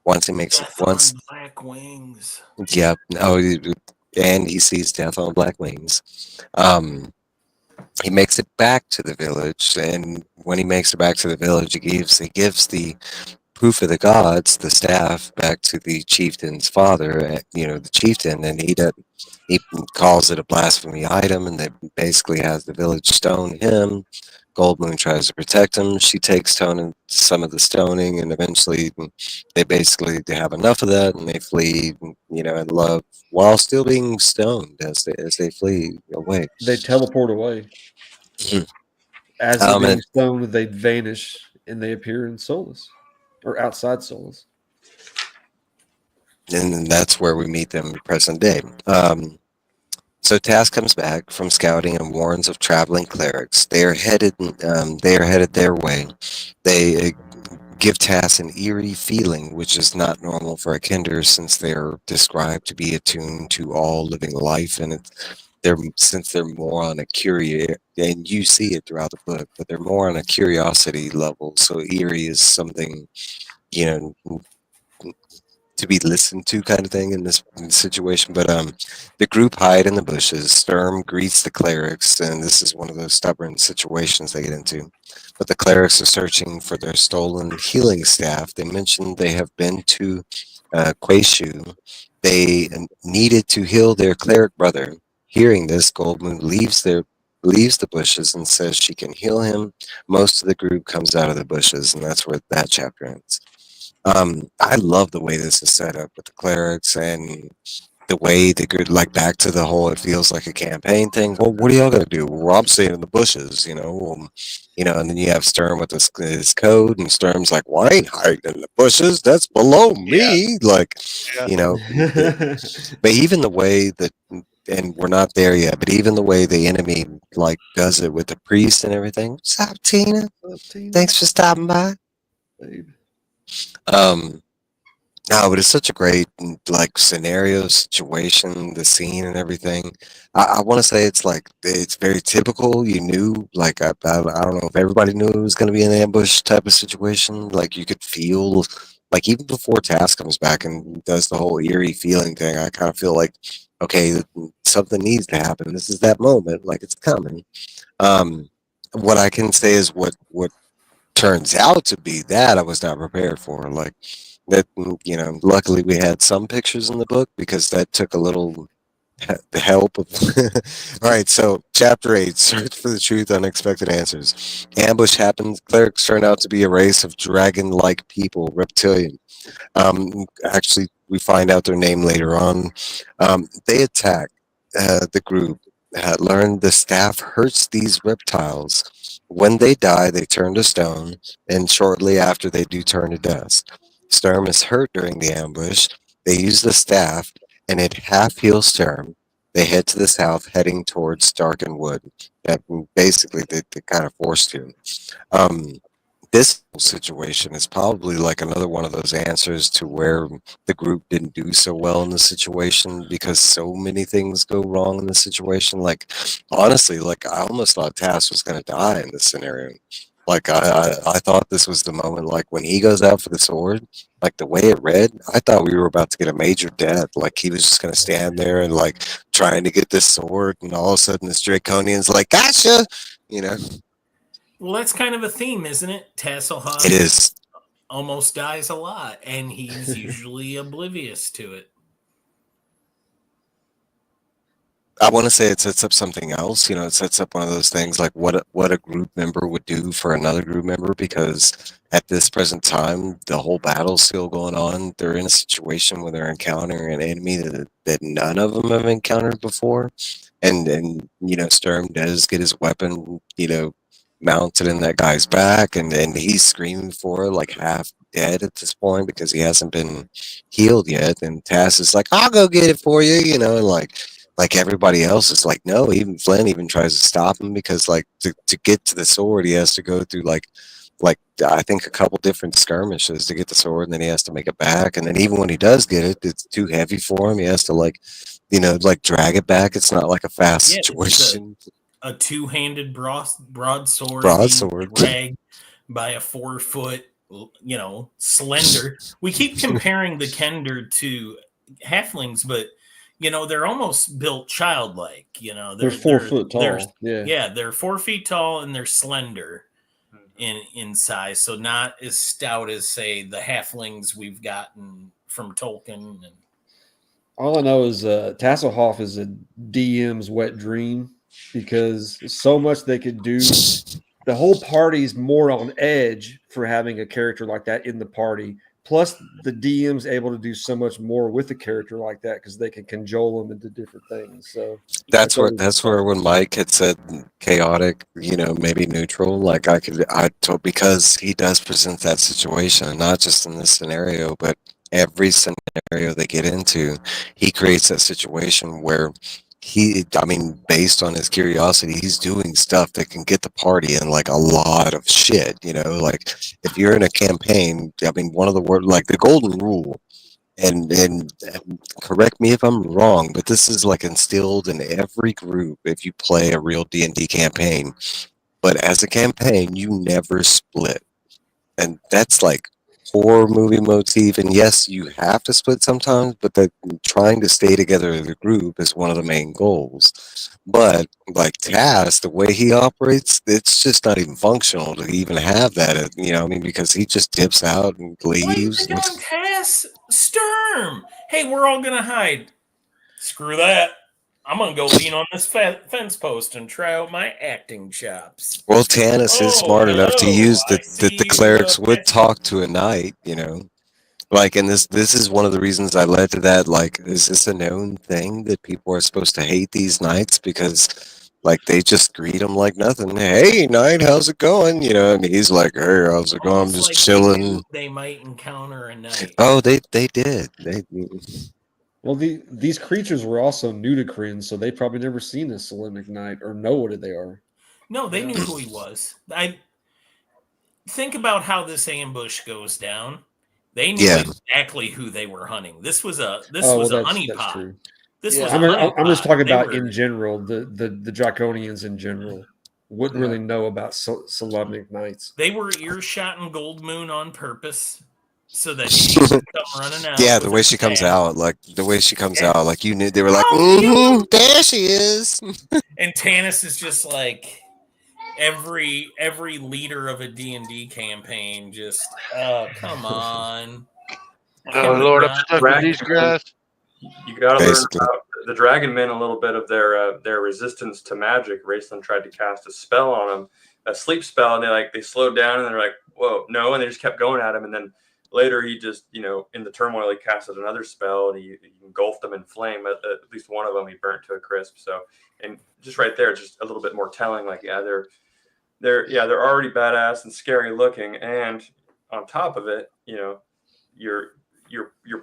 Once he makes it, black wings. Yep. And he sees death on black wings. He makes it back to the village, and when he makes it back to the village, he gives the proof of the gods, the staff, back to the chieftain's father. The chieftain, and he calls it a blasphemy item, and that basically has the village stone him. Goldmoon tries to protect him. She takes some of the stoning, and eventually they have enough of that, and they flee, in love while still being stoned as they flee away. They teleport away. Mhm. As they're being And stoned, they vanish and they appear in Solus or outside Solus. then that's where we meet them present day. So Tass comes back from scouting and warns of traveling clerics. They are headed. They are headed their way. They give Tass an eerie feeling, which is not normal for a Kinder, since they are described to be attuned to all living life, and since they're more on a curious, and you see it throughout the book, but they're more on a curiosity level. So eerie is something, you know, to be listened to kind of thing in this situation. But the group hide in the bushes. Sturm greets the clerics, and this is one of those stubborn situations they get into. But the clerics are searching for their stolen healing staff. They mentioned they have been to Quayshu. They needed to heal their cleric brother. Hearing this, Goldmoon leaves the bushes and says she can heal him. Most of the group comes out of the bushes, and that's where that chapter ends. I love the way this is set up with the clerics and the way the good, like back to the whole, it feels like a campaign thing. Well, what are y'all gonna do? Well, I'm staying in the bushes, and then you have Sturm with his code, and Sturm's like, well, I ain't hiding in the bushes. That's below me. Like, Yeah. but even the way that, and we're not there yet, but even the way the enemy like does it with the priest and everything. What's up, Tina? Thanks for stopping by. Babe. No, but it's such a great like scenario, situation, the scene, and everything. I want to say it's very typical. You knew, like I don't know if everybody knew it was going to be an ambush type of situation. Like you could feel, like even before Task comes back and does the whole eerie feeling thing. I kind of feel like, okay, something needs to happen. This is that moment. Like it's coming. Um, what I can say is what turns out to be that I was not prepared for. Like that, luckily we had some pictures in the book because that took a little help. All right, so chapter 8, search for the truth, unexpected answers. Ambush happens. Clerics turn out to be a race of dragon-like people, reptilian. Actually, we find out their name later on. They attack the group. Learn the staff hurts these reptiles. When they die, they turn to stone, and shortly after, they do turn to dust. Sturm is hurt during the ambush. They use the staff, and it half heals Sturm. They head to the south, heading towards Starken Wood. That basically they kind of forced to. Um, this situation is probably like another one of those answers to where the group didn't do so well in the situation because so many things go wrong in the situation. Like honestly, like I almost thought Tass was going to die in this scenario. Like I thought this was the moment. Like when he goes out for the sword, like the way it read, I thought we were about to get a major death. Like he was just going to stand there and like trying to get this sword, and all of a sudden this Draconian's like, "Gotcha," you know. Well, that's kind of a theme, isn't it? Tasselhoff It is. almost dies a lot, and he's usually oblivious to it. I want to say it sets up something else. It sets up one of those things like what a group member would do for another group member, because at this present time, the whole battle's still going on. They're in a situation where they're encountering an enemy that none of them have encountered before, and Sturm does get his weapon mounted in that guy's back, and he's screaming for it, like half dead at this point because he hasn't been healed yet. And Tass is like, "I'll go get it for you," and like everybody else is like, no. Even Flynn even tries to stop him because like to get to the sword, he has to go through like I think a couple different skirmishes to get the sword, and then he has to make it back. And then even when he does get it, it's too heavy for him. He has to like drag it back. It's not like a fast situation. A two-handed broadsword Broadsword. dragged by a 4-foot, slender. We keep comparing the Kender to halflings, but they're almost built childlike. They're 4 foot tall. They're 4 feet tall and they're slender in size, so not as stout as say the halflings we've gotten from Tolkien. And all I know is Tasselhoff is a DM's wet dream because so much they could do the whole party's more on edge for having a character like that in the party. Plus, the DM's able to do so much more with a character like that because they can cajole them into different things. So That's where always that's where when Mike had said chaotic, maybe neutral, like I told because he does present that situation, not just in this scenario, but every scenario they get into, he creates that situation where based on his curiosity, he's doing stuff that can get the party in like a lot of shit, like if you're in a campaign, one of the word like the golden rule, and correct me if I'm wrong, but this is like instilled in every group if you play a real D&D campaign. But as a campaign, you never split. And that's like horror movie motif. And yes, you have to split sometimes, but that trying to stay together as a group is one of the main goals. But like Taz, the way he operates, it's just not even functional to even have that, because he just dips out and leaves. Wait, on Taz, Sturm. Hey, we're all gonna hide. Screw that. I'm gonna go lean on this fence post and try out my acting chops. Well, Tanis is smart enough to use that the clerics would talk to a knight, Like, and this is one of the reasons I led to that. Like, is this a known thing that people are supposed to hate these knights because, like, they just greet them like nothing? Hey, knight, how's it going? He's like, hey, how's it going? I'm just like chilling. They might encounter a knight. Oh, they did. Well, these creatures were also new to Krynn, so they probably never seen a Selenic Knight or know what they are. No, they knew who he was. I think about how this ambush goes down. They knew exactly who they were hunting. This was a honeypot. I'm just talking about in general, the Draconians in general wouldn't really know about Selenic Knights. They were earshot in Gold Moon on purpose. So that she could come running out. Yeah, the way she comes out, like you knew they were like, there she is. And Tanis is just like every leader of a D&D campaign. Just come on. Oh Lord, I'm stuck with these guys. You got to learn about the dragon men a little bit of their resistance to magic. Raceland tried to cast a spell on them, a sleep spell, and they slowed down and they're like, whoa, no, and they just kept going at him, and then. Later, he just, in the turmoil, he casted another spell and he engulfed them in flame. At least one of them, he burnt to a crisp. So, and just right there, just a little bit more telling. Like, they're already badass and scary looking, and on top of it, your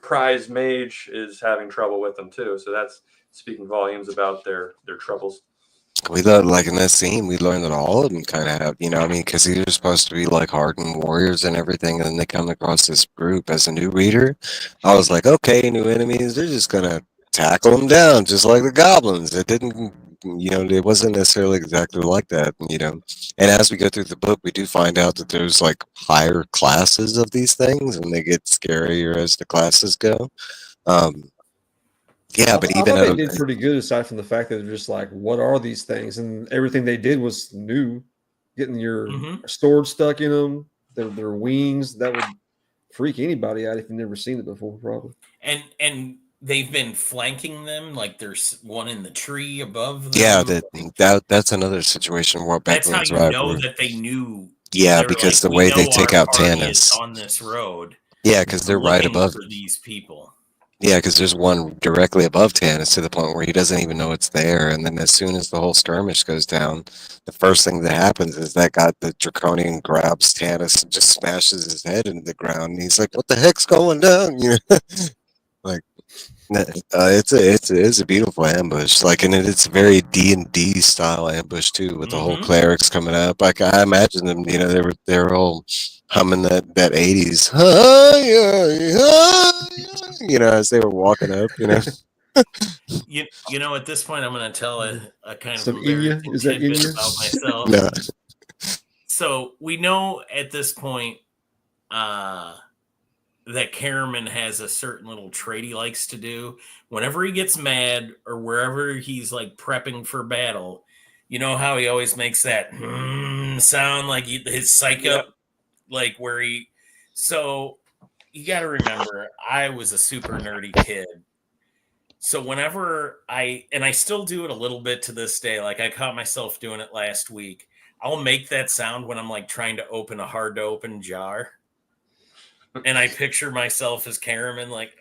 prize mage is having trouble with them too. So that's speaking volumes about their troubles. We learned, like in that scene, we learned that all of them kind of have, because these are supposed to be like hardened warriors and everything, and then they come across this group as a new reader. I was like, okay, new enemies, they're just gonna tackle them down, just like the goblins. It didn't, it wasn't necessarily exactly like that, And as we go through the book, we do find out that there's like higher classes of these things, and they get scarier as the classes go. Yeah, but even they did pretty good aside from the fact that they're just like, what are these things? And everything they did was new. Getting your sword stuck in them, their wings, that would freak anybody out if you've never seen it before, probably. And they've been flanking them, like there's one in the tree above them. Yeah, that's another situation where that's how you know that they knew. Yeah, because the way they take out Tanis on this road. Yeah, because they're right above these people. Yeah, because there's one directly above Tanis to the point where he doesn't even know it's there. And then as soon as the whole skirmish goes down, the first thing that happens is that the Draconian grabs Tanis and just smashes his head into the ground. And he's like, what the heck's going down? Like, it's a beautiful ambush. Like, and it's a very D&D style ambush too, with the whole clerics coming up. Like, I imagine them, they were all humming that 80s, as they were walking up, At this point, I'm going to tell a kind of Is that tidbit about myself. No. So we know at this point that Beckermin has a certain little trait he likes to do. Whenever he gets mad or wherever he's like prepping for battle, you know how he always makes that sound like his psych up, like where he. So you got to remember, I was a super nerdy kid. So whenever I still do it a little bit to this day, like I caught myself doing it last week. I'll make that sound when I'm like trying to open a hard to open jar. And I picture myself as Beckermin, like,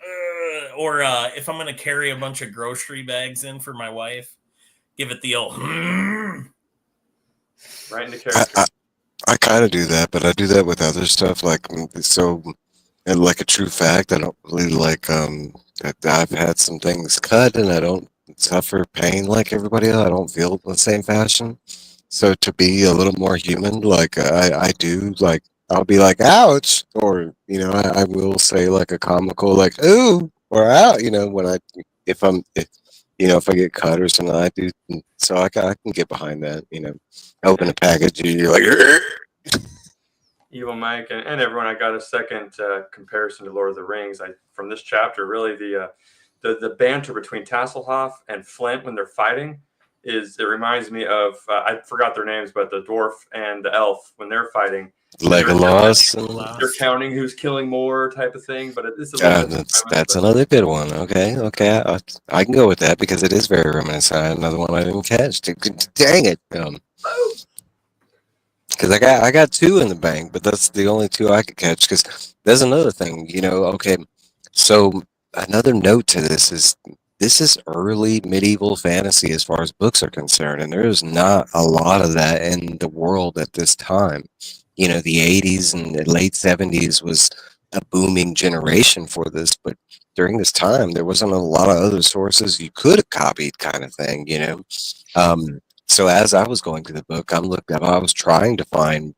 or if I'm going to carry a bunch of grocery bags in for my wife, give it the old, Right into character. I kind of do that, but I do that with other stuff. Like, so, and like a true fact, I don't really like, that I've had some things cut and I don't suffer pain like everybody else. I don't feel the same fashion. So to be a little more human, like I do, like I'll be like, ouch, or, I will say like a comical, like, ooh, or out, when if I'm, if I get cut or something, I do. So I can get behind that, open a package, you're like, Evil Mike and everyone, I got a second comparison to Lord of the Rings. From this chapter, really the banter between Tasselhoff and Flint when they're fighting it reminds me of I forgot their names, but the dwarf and the elf when they're fighting. Legolas. You're counting who's killing more type of thing, but it's that's another good one. Okay, I can go with that because it is very reminiscent. Another one I didn't catch. Dang it. Because I got 2 in the bank, but that's the only 2 I could catch. Because there's another thing, Okay, so another note to this is early medieval fantasy as far as books are concerned, and there's not a lot of that in the world at this time. The 80s and the late 70s was a booming generation for this, but during this time there wasn't a lot of other sources you could have copied, kind of thing. So as I was going through the book, I was trying to find,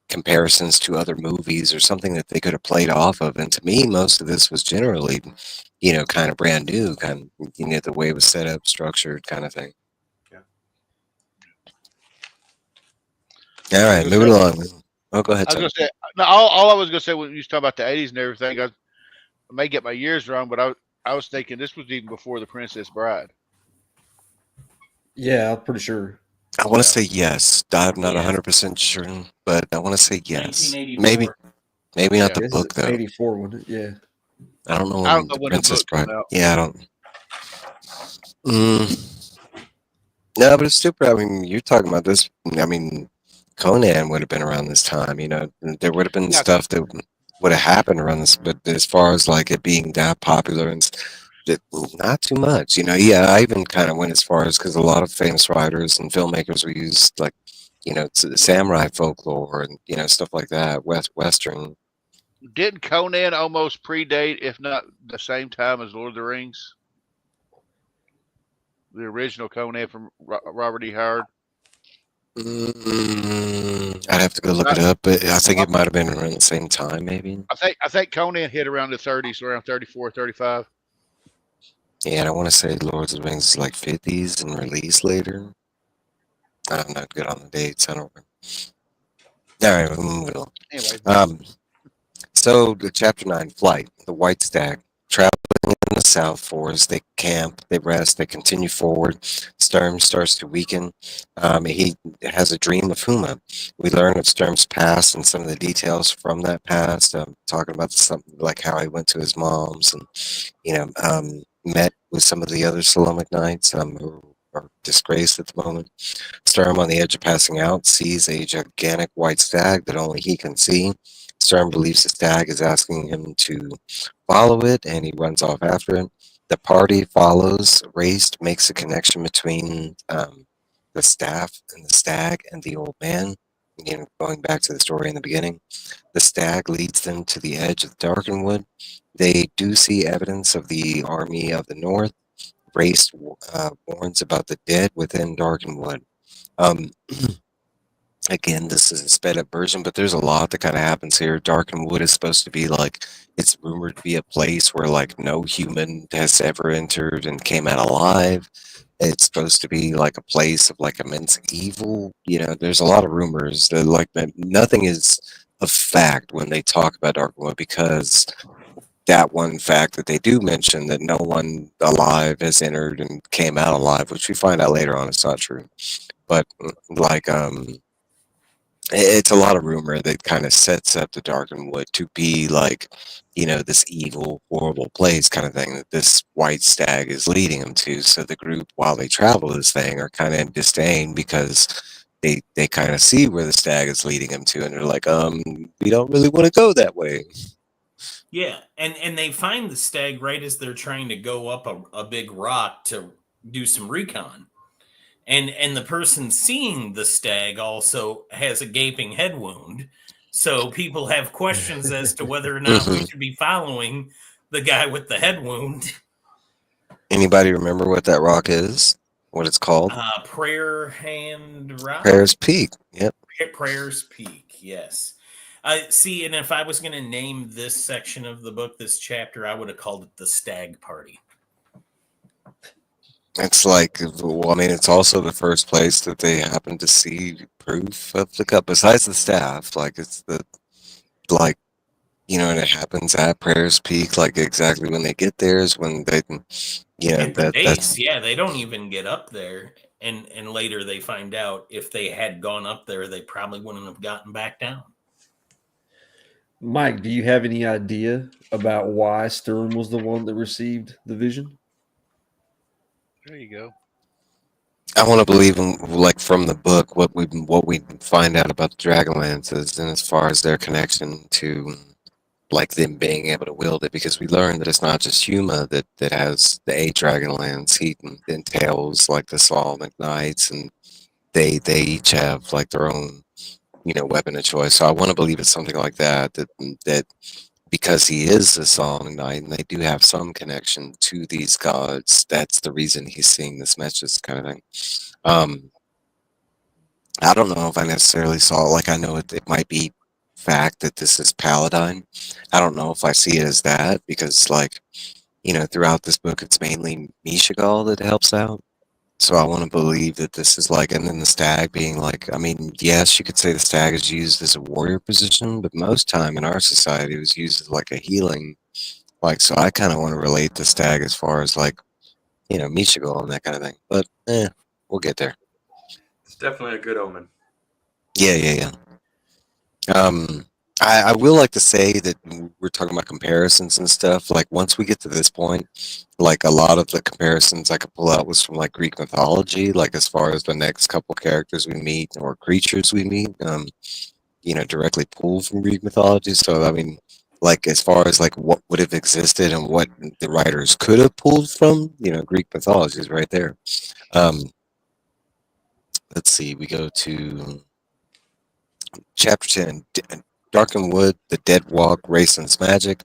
comparisons to other movies or something that they could have played off of. And to me, most of this was generally, kind of brand new, kind of, the way it was set up, structured, kind of thing. Yeah. All right, moving along. Oh, go ahead. I was going to say, no, all I was going to say when you was talking about the 80s and everything, I may get my years wrong, but I was thinking this was even before The Princess Bride. Yeah, I'm pretty sure. I want to say yes. I'm not 100% sure, but I want to say yes. Maybe not the book though. 84 one, yeah. I don't know when the Princess Bride. Yeah, I don't. No, but it's stupid. I mean, you're talking about this. I mean, Conan would have been around this time. There would have been stuff that would have happened around this. But as far as like it being that popular and not too much, Yeah, I even kind of went as far as because a lot of famous writers and filmmakers would use like, samurai folklore and stuff like that, Western. Didn't Conan almost predate, if not the same time as Lord of the Rings? The original Conan from Robert E. Howard. I'd have to go look it up, but I think it might have been around the same time, maybe. I think Conan hit around the 30s, around 34, 35. Yeah, and I want to say Lord of the Rings is like 50s and released later. I'm not good on the dates. I don't know. All right, we'll move on. Anyway. So chapter 9, Flight, the White Stag, traveling in the South Forest. They camp, they rest, they continue forward. Sturm starts to weaken. He has a dream of Huma. We learn of Sturm's past and some of the details from that past. Talking about something like how he went to his mom's and met with some of the other Solomonic Knights who are disgraced at the moment. Sturm, on the edge of passing out, sees a gigantic white stag that only he can see. Sturm believes the stag is asking him to follow it, and he runs off after it. The party follows. Raist makes a connection between the staff and the stag and the old man. Going back to the story in the beginning, the stag leads them to the edge of Darkenwood. They do see evidence of the army of the north. Raist warns about the dead within Darkenwood. Again, this is a sped up version, but there's a lot that kind of happens here. Darkenwood is supposed to be like, it's rumored to be a place where like no human has ever entered and came out alive. It's supposed to be like a place of like immense evil. There's a lot of rumors that like that nothing is a fact when they talk about Darkenwood, because that one fact that they do mention that no one alive has entered and came out alive, which we find out later on it's not true. But like it's a lot of rumor that kind of sets up the Darkenwood to be like, this evil, horrible place kind of thing that this white stag is leading them to. So the group, while they travel this thing, are kind of in disdain because they kind of see where the stag is leading them to, and they're like, we don't really want to go that way. Yeah, and they find the stag right as they're trying to go up a big rock to do some recon. And the person seeing the stag also has a gaping head wound. So people have questions as to whether or not we should be following the guy with the head wound. Anybody remember what that rock is? What it's called? Prayer Hand Rock? Prayer's Peak. Yep. Prayer's Peak, yes. See, and if I was going to name this section of the book, this chapter, I would have called it the Stag Party. It's like, well, I mean, it's also the first place that they happen to see proof of the cup, besides the staff. Like, it's the, like, and it happens at Prayer's Peak, like, exactly when they get there is when they, At the base, they don't even get up there. And later they find out if they had gone up there, they probably wouldn't have gotten back down. Mike, do you have any idea about why Sturm was the one that received the vision? There you go. I want to believe in, like, from the book, what we find out about the dragonlances, and as far as their connection to, like, them being able to wield it, because we learned that it's not just Huma that has the 8 dragonlance. He entails like the Solomon Knights, and they each have like their own weapon of choice. So I want to believe it's something like that because he is a Solomon Knight and they do have some connection to these gods. That's the reason he's seeing this message, kind of thing. I don't know if I necessarily saw, like, I know it might be fact that this is Paladine. I don't know if I see it as that because, like, throughout this book it's mainly Mishagal that helps out. So I want to believe that this is like, and then the stag being like, I mean, yes, you could say the stag is used as a warrior position, but most time in our society it was used as like a healing. Like, so I kind of want to relate the stag as far as like, Mishagal and that kind of thing. But we'll get there. It's definitely a good omen. Yeah. I will like to say that we're talking about comparisons and stuff. Like, once we get to this point, like, a lot of the comparisons I could pull out was from like Greek mythology, like as far as the next couple characters we meet or creatures we meet, directly pulled from Greek mythology. So, I mean, like, as far as like what would have existed and what the writers could have pulled from, Greek mythology is right there. Let's see, we go to chapter 10. Darkenwood, the Dead Walk, Raisins Magic.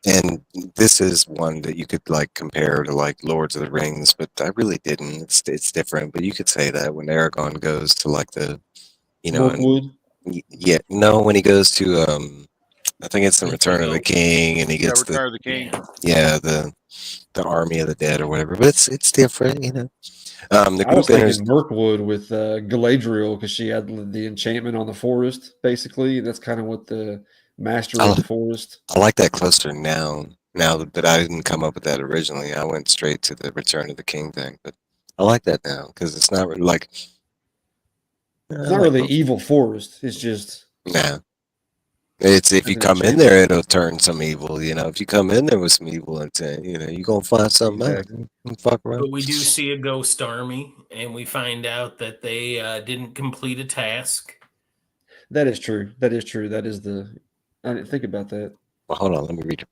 And this is one that you could like compare to like Lords of the Rings, but I really didn't. It's different, but you could say that when Aragorn goes to like the, Mirkwood? when he goes to I think it's the Return of the King, and he gets Return of the King. The Army of the Dead or whatever. But it's different, The I was group thinking enters. Mirkwood with Galadriel because she had the enchantment on the forest, basically. That's kind of what the master of the forest. I like that closer now. Now that I didn't come up with that originally, I went straight to the Return of the King thing. But I like that now because it's not really like. It's not really evil forest. It's just. Nah. It's if you come in there, it'll turn some evil. If you come in there with some evil intent, you're gonna find something out. Fuck around. But we do see a ghost army, and we find out that they didn't complete a task. That is true. That is the. I didn't think about that. Well, hold on, let me read it.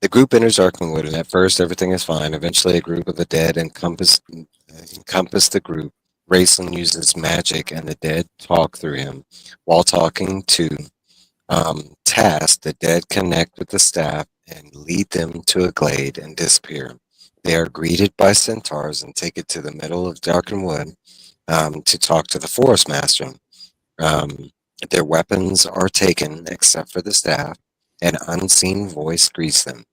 The group enters Darkenwood, and at first everything is fine. Eventually, a group of the dead encompass the group. Raisin uses magic, and the dead talk through him. While talking to task, the dead connect with the staff and lead them to a glade and disappear. They are greeted by centaurs and take it to the middle of Darkenwood to talk to the forest master. Their weapons are taken except for the staff. An unseen voice greets them.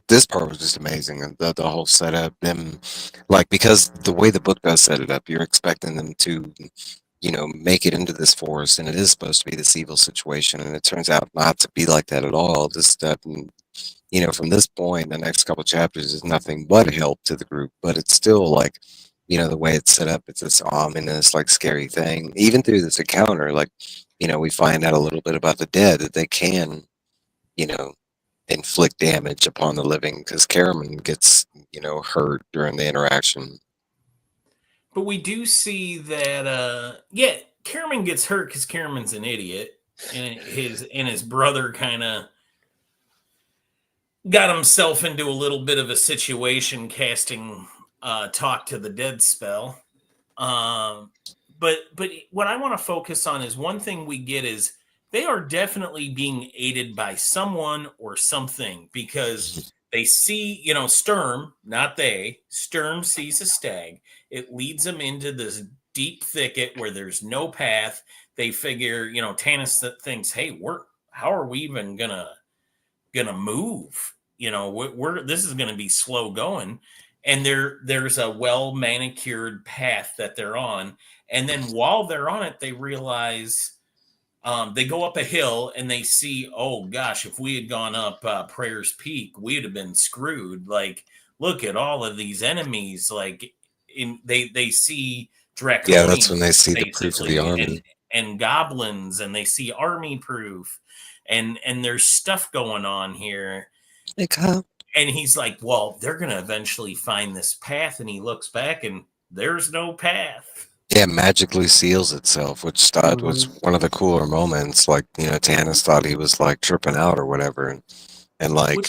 This part was just amazing. The whole setup, them, like, because the way the book does set it up, you're expecting them to make it into this forest, and it is supposed to be this evil situation, and it turns out not to be like that at all. This stuff, from this point, the next couple chapters is nothing but help to the group, but it's still like, the way it's set up, it's this ominous, like scary thing. Even through this encounter, like, we find out a little bit about the dead, that they can, you know, inflict damage upon the living, because Karaman gets, hurt during the interaction. But we do see that, Karaman gets hurt because Karaman's an idiot, and his brother kind of got himself into a little bit of a situation casting talk to the dead spell. But what I want to focus on is one thing we get is they are definitely being aided by someone or something, because they see, Sturm, not they, Sturm sees a stag. It leads them into this deep thicket where there's no path. They figure, Tanis thinks, hey, how are we even gonna move? This is gonna be slow going. And there's a well manicured path that they're on. And then while they're on it, they realize they go up a hill and they see, oh gosh, if we had gone up Prayer's Peak, we'd have been screwed. Like, look at all of these enemies. Like, they see draconians. Yeah, that's when they see the proof of the army and goblins, and they see army proof, and there's stuff going on here. And he's like, well, they're going to eventually find this path. And he looks back and there's no path. Yeah, magically seals itself, which was one of the cooler moments. Like, Tanis thought he was like tripping out or whatever. And like,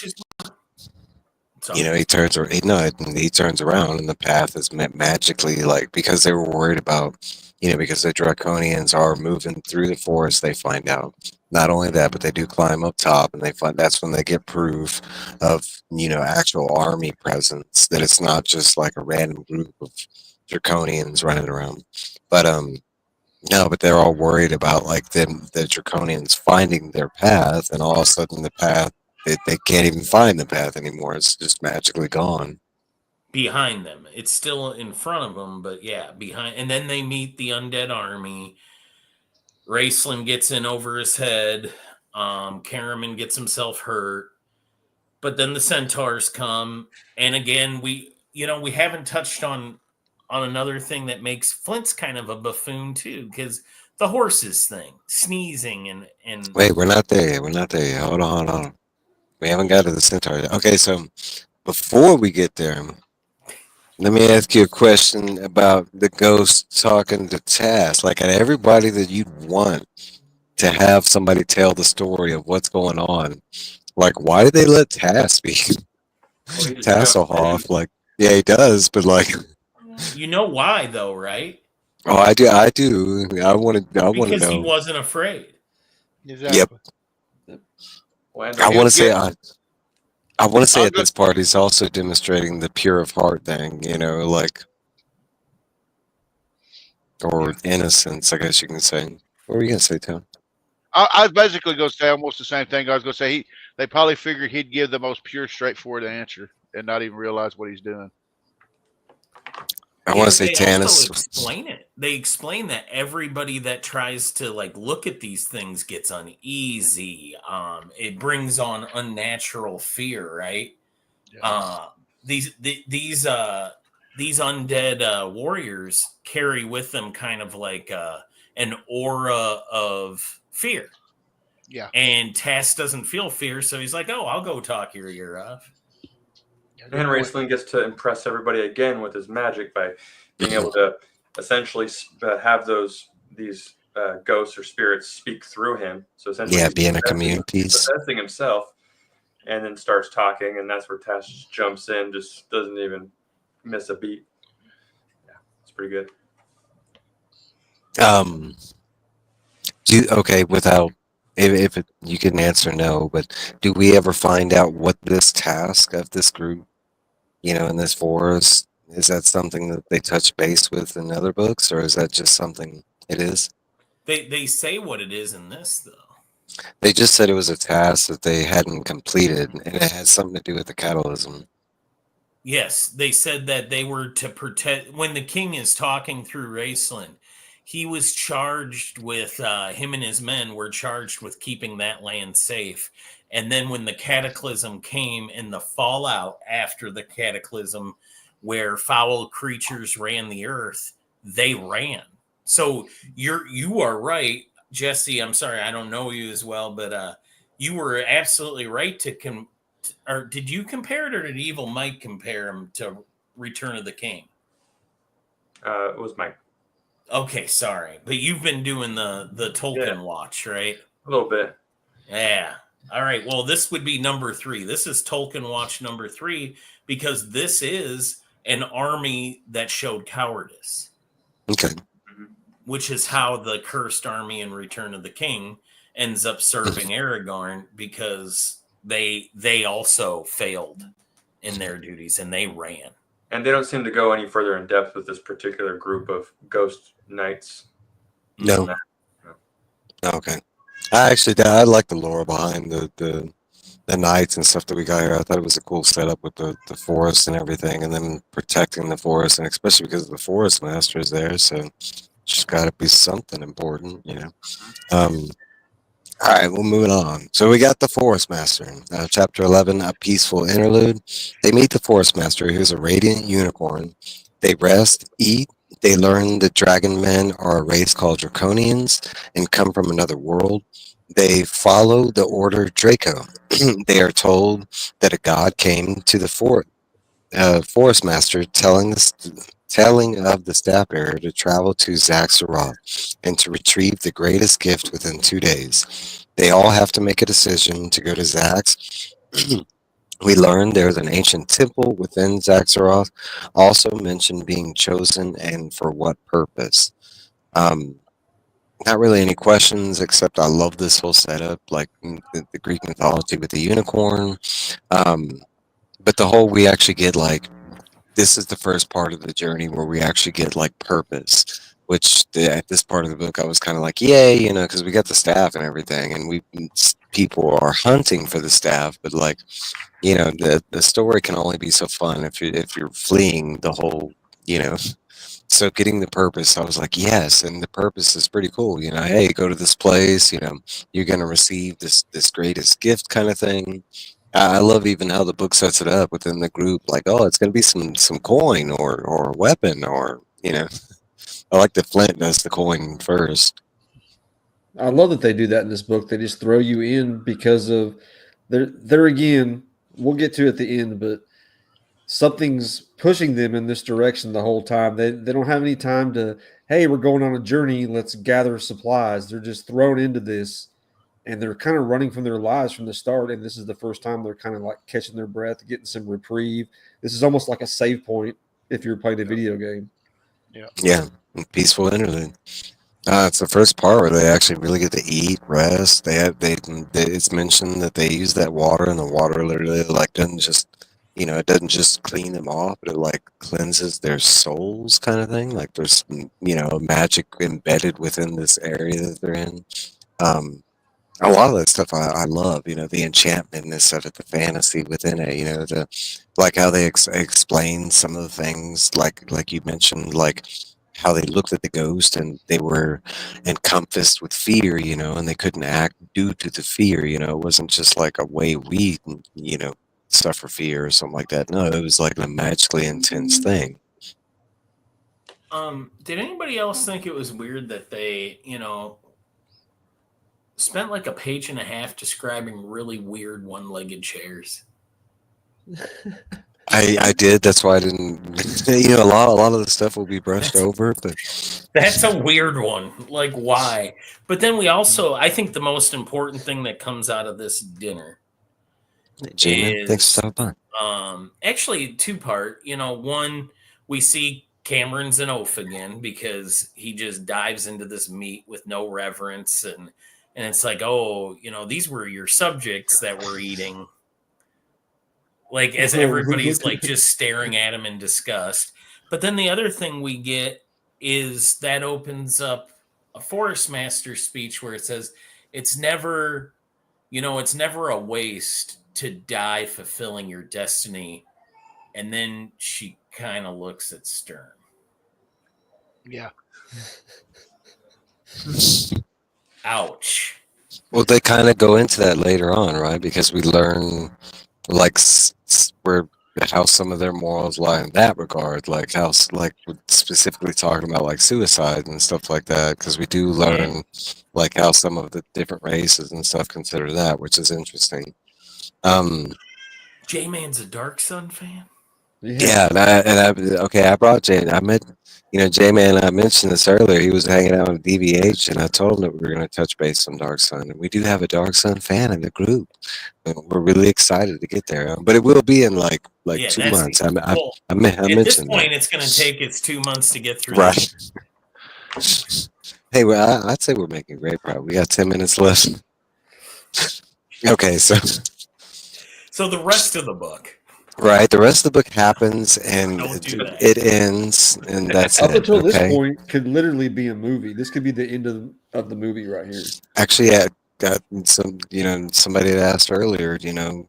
he turns around and the path is magically, like, because they were worried about, because the draconians are moving through the forest, they find out. Not only that, but they do climb up top, and they find that's when they get proof of, actual army presence, that it's not just like a random group of draconians running around. But no, but they're all worried about like the draconians finding their path, and all of a sudden the path, they can't even find the path anymore. It's just magically gone. Behind them. It's still in front of them, but yeah, behind. And then they meet the undead army. Raistlin gets in over his head. Karaman gets himself hurt. But then the centaurs come. And again, we haven't touched on another thing that makes Flint's kind of a buffoon too, because the horses thing, sneezing and Wait, we're not there yet. We're not there yet. Hold on. We haven't got to the centaur yet. Okay, so before we get there, let me ask you a question about the ghost talking to Tass. Like, at everybody that you'd want to have somebody tell the story of what's going on, like, why did they let Tass be Tasselhoff? Like, yeah, he does, but like, you know why though, right? Oh, I do. I want to Because know. he wasn't afraid. Exactly. Yep. I want to say. I want to say at this part he's also demonstrating the pure of heart thing, like, or innocence, I guess you can say. What were you gonna say, Tom? I was basically going to say almost the same thing. I was going to say they probably figured he'd give the most pure, straightforward answer and not even realize what he's doing. I want to say Tanis. Explain it. They explain that everybody that tries to like look at these things gets uneasy. It brings on unnatural fear, right? Yeah. These undead warriors carry with them kind of like an aura of fear. Yeah. And Tass doesn't feel fear, so he's like, "Oh, I'll go talk your ear off." And Raistlin gets to impress everybody again with his magic by being able to essentially have these ghosts or spirits speak through him. So essentially, being a community, possessing himself, and then starts talking, and that's where Tash just jumps in, just doesn't even miss a beat. Yeah, it's pretty good. Without if you can answer no, but do we ever find out what this task of this group, in this forest, is that something that they touch base with in other books, or is that just something it is? They say what it is in this, though. They just said it was a task that they hadn't completed, and it has something to do with the catalysm. Yes, they said that they were to protect. When the king is talking through Raistlin, he was charged with, him and his men were charged with keeping that land safe. And then when the cataclysm came and the fallout after the cataclysm where foul creatures ran the earth, they ran. So you are right, Jesse. I'm sorry, I don't know you as well, but you were absolutely right to or did you compare it, or did Evil Mike compare him to Return of the King? It was Mike. Okay, sorry, but you've been doing the Tolkien watch, right? A little bit. Yeah. All right. Well, this would be number 3. This is Tolkien watch number 3 because this is an army that showed cowardice. Okay. Which is how the cursed army in Return of the King ends up serving Aragorn, because they also failed in their duties and they ran. And they don't seem to go any further in depth with this particular group of ghost knights. No. Okay. I like the lore behind the knights and stuff that we got here. I thought it was a cool setup with the forest and everything, and then protecting the forest, and especially because the forest master is there, so just got to be something important, you know. All right, well, moving on. So we got the Forest Master. Chapter 11, A Peaceful Interlude. They meet the Forest Master, who's a radiant unicorn. They rest, eat. They learn that dragon men are a race called Draconians and come from another world. They follow the order Draco. They are told that a god came to the Forest Master, telling of the staff bearer to travel to Zaxxaroth and to retrieve the greatest gift within 2 days. They all have to make a decision to go to Zax. We learn there's an ancient temple within Zaxxaroth, also mentioned being chosen and for what purpose. Not really any questions, except I love this whole setup, like the Greek mythology with the unicorn. But the whole, we actually get like, this is the first part of the journey where we actually get like purpose, which at this part of the book I was kind of like, yay, you know, because we got the staff and everything, and people are hunting for the staff, but like, you know, the story can only be so fun if you're fleeing the whole, you know. So getting the purpose, I was like, yes, and the purpose is pretty cool, you know. Hey, go to this place, you know, you're gonna receive this greatest gift kind of thing. I love even how the book sets it up within the group, like, oh, it's gonna be some coin or weapon, or, you know. I like the flint does the coin first. I love that they do that in this book. They just throw you in because of they're again, we'll get to it at the end, but something's pushing them in this direction the whole time. They don't have any time to, hey, we're going on a journey, let's gather supplies. They're just thrown into this, and they're kind of running from their lives from the start, and this is the first time they're kind of like catching their breath, getting some reprieve. This is almost like a save point if you're playing a video game. Yeah, peaceful interlude. It's the first part where they actually really get to eat, rest. It's mentioned that they use that water, and the water literally like doesn't just, you know, it doesn't just clean them off, but it like cleanses their souls, kind of thing. Like there's, you know, magic embedded within this area that they're in. A lot of that stuff I love, you know, the enchantmentness of it, the fantasy within it, you know, like how they explain some of the things, like you mentioned, like how they looked at the ghost and they were encompassed with fear, you know, and they couldn't act due to the fear, you know. It wasn't just like a way we, you know, suffer fear or something like that. No, it was like a magically intense thing. Did anybody else think it was weird that they, you know, spent like a page and a half describing really weird one-legged chairs? I did. That's why I didn't. You know, a lot of the stuff will be brushed over, but that's a weird one. Like, why? But then we also, I think the most important thing that comes out of this dinner G-Man, thanks for stopping by. Actually, 2-part. You know, one, we see Cameron's an oaf again because he just dives into this meat with no reverence, and it's like, oh, you know, these were your subjects that we're eating. Like, as everybody's like just staring at him in disgust. But then the other thing we get is that opens up a Forest Master speech where it says, it's never, you know, it's never a waste to die fulfilling your destiny. And then she kind of looks at Stern. Yeah. Ouch. Well, they kind of go into that later on, right? Because we learn, like, where how some of their morals lie in that regard, like how like specifically talking about like suicide and stuff like that, because we do learn like how some of the different races and stuff consider that, which is interesting. J-Man's a Dark Sun fan. Yeah, I brought Jay. I met, J-Man. I mentioned this earlier. He was hanging out with DVH, and I told him that we were going to touch base on Dark Sun, and we do have a Dark Sun fan in the group. We're really excited to get there, but it will be in like 2 months. I at mentioned this point, that. it's going to take its 2 months to get through. Right. Hey, well, I'd say we're making great progress. We got 10 minutes left. Okay, so the rest of the book. Right, the rest of the book happens and Don't do that. it ends, and that's Up it. until this Okay. point, could literally be a movie. This could be the end of the movie right here. Actually, I got some. Somebody had asked earlier.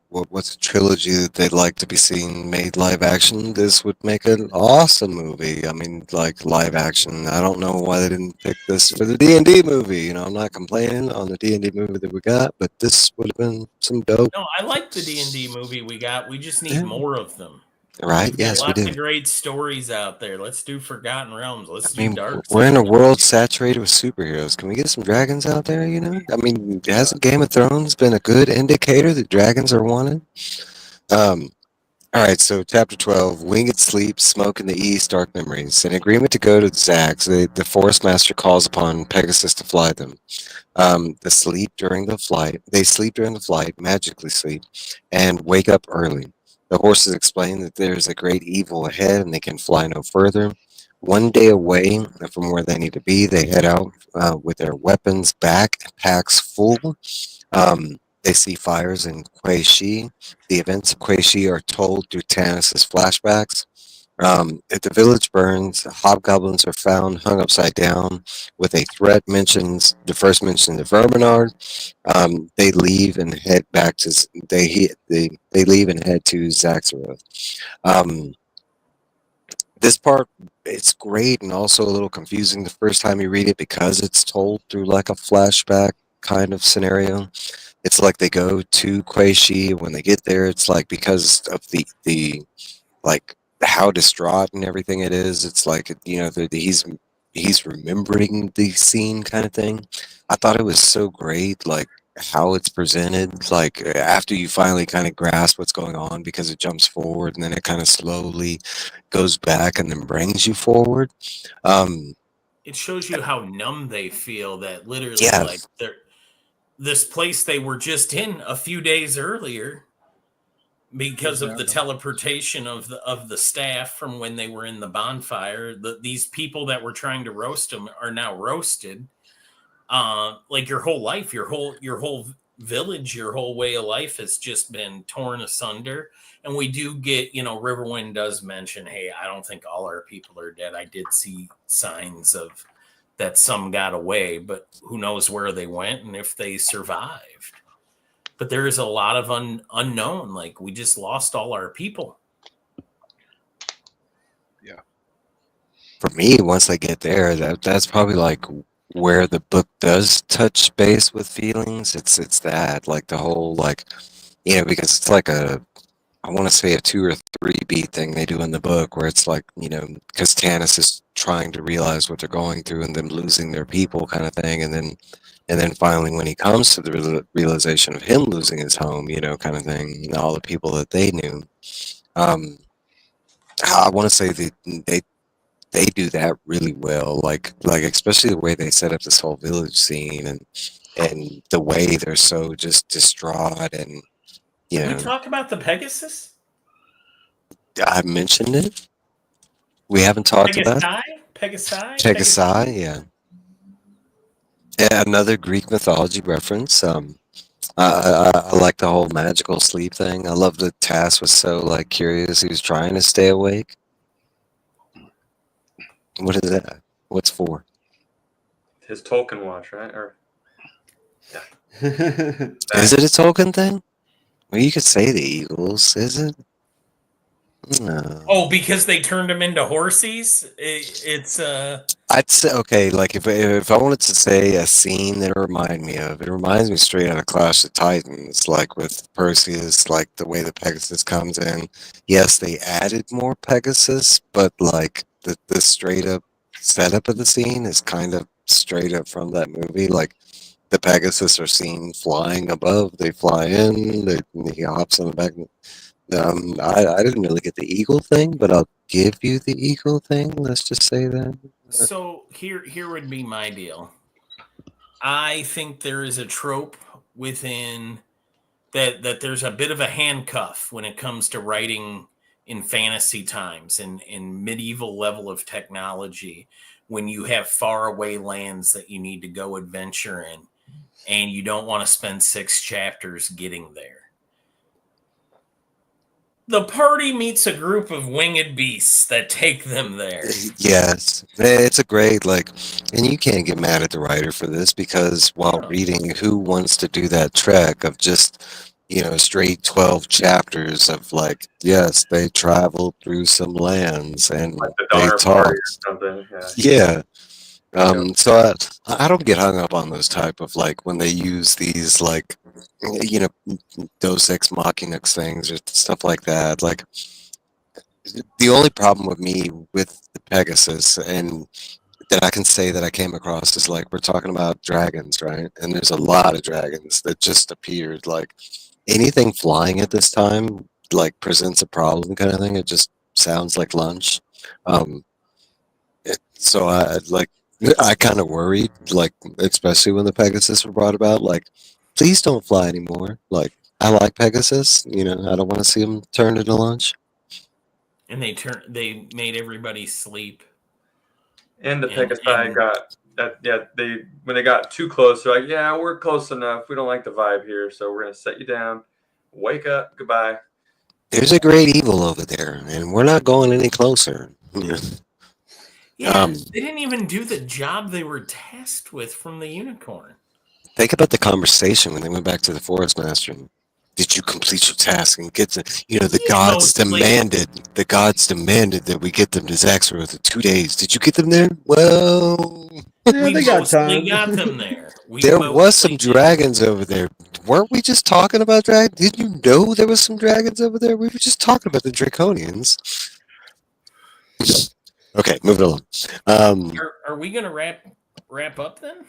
What's a trilogy that they'd like to be seen made live action? This would make an awesome movie. I mean, like live action. I don't know why they didn't pick this for the D&D movie. I'm not complaining on the D&D movie that we got, but this would have been some dope. No, I like the D&D movie we got. We just need more of them. Right? Yes, we lots do. of great stories out there. Let's do Forgotten Realms. Let's do Dark. We're in a world saturated with superheroes. Can we get some dragons out there? I mean, hasn't Game of Thrones been a good indicator that dragons are wanted? All right, so chapter 12, Winged Sleep, Smoke in the East, Dark Memories. In agreement to go to Zags, the Forest Master calls upon Pegasus to fly them. They sleep during the flight, magically sleep, and wake up early. The horses explain that there is a great evil ahead and they can fly no further. One day away from where they need to be, they head out with their weapons backpacks full. They see fires in Quai-Shi. The events of Quai-Shi are told through Tanis's flashbacks. If the village burns, hobgoblins are found hung upside down with a threat the first mention of Verminard. They leave and head back to they leave and head to Zaxaroth. This part, it's great and also a little confusing the first time you read it because it's told through like a flashback kind of scenario. It's like they go to Quai-Shi. When they get there, it's like because of the like how distraught and everything it is. It's like he's remembering the scene kind of thing. I thought it was so great, like how it's presented. Like after you finally kind of grasp what's going on, because it jumps forward and then it kind of slowly goes back and then brings you forward. It shows you how numb they feel. That literally, Yeah. like this place they were just in a few days earlier, because of the teleportation of the staff from when they were in the bonfire. These people that were trying to roast them are now roasted. Like your whole life, your whole village, your whole way of life has just been torn asunder. And we do get, Riverwind does mention, hey, I don't think all our people are dead. I did see signs of that some got away, but who knows where they went and if they survived. But there is a lot of unknown. Like we just lost all our people. Yeah. For me, once I get there, that's probably like where the book does touch base with feelings. It's that like the whole like, because it's like I want to say a 2 or 3 beat thing they do in the book where it's like, because Tanis is trying to realize what they're going through and them losing their people kind of thing. And then finally when he comes to the realization of him losing his home, kind of thing, and all the people that they knew. I want to say they do that really well. Like especially the way they set up this whole village scene and the way they're so just distraught and, We talk about the Pegasus? I mentioned it. We haven't talked about it. Pegasi, yeah. Yeah, another Greek mythology reference. I like the whole magical sleep thing. I love that Tass was so like curious. He was trying to stay awake. What is that? What's for? His Tolkien watch, right? Or Is it a Tolkien thing? Well, you could say the Eagles, is it? No. Oh, because they turned them into horsies? It's I I'd say okay. Like if I wanted to say a scene that it reminded me of, it reminds me straight out of Clash of Titans. Like with Perseus, like the way the Pegasus comes in. Yes, they added more Pegasus, but like the straight up setup of the scene is kind of straight up from that movie. Like the Pegasus are seen flying above. They fly in. He hops on the back. I didn't really get the eagle thing, but I'll give you the eagle thing. Let's just say that. So here would be my deal. I think there is a trope within that there's a bit of a handcuff when it comes to writing in fantasy times and in medieval level of technology, when you have faraway lands that you need to go adventure in and you don't want to spend 6 chapters getting there. The party meets a group of winged beasts that take them there. Yes, it's a great and you can't get mad at the writer for this because while reading, who wants to do that trek of just straight 12 chapters of yes, they traveled through some lands and Like the they Donner Party or talked. something. Yeah. So I don't get hung up on those type of when they use these Deus Ex Machina things or stuff like that. Like the only problem with me with the Pegasus and that I can say that I came across is we're talking about dragons, right? And there's a lot of dragons that just appeared. Like anything flying at this time presents a problem kind of thing. It just sounds like lunch. So I kind of worried, especially when the Pegasus were brought about, please don't fly anymore. I like Pegasus, I don't want to see them turn into lunch. And they made everybody sleep. And the Pegasus got that. Yeah, when they got too close, they're like, "Yeah, we're close enough. We don't like the vibe here, so we're gonna set you down. Wake up. Goodbye." There's a great evil over there, and we're not going any closer. Yeah, they didn't even do the job they were tasked with from the unicorn. Think about the conversation when they went back to the forest master. Did you complete your task and get the gods demanded that we get them to Zaxxor in 2 days. Did you get them there? Well, they got time. We got them there. There was some dragons over there. Weren't we just talking about dragons? Did you know there was some dragons over there? We were just talking about the Draconians. Okay, moving along. Are we gonna wrap up then?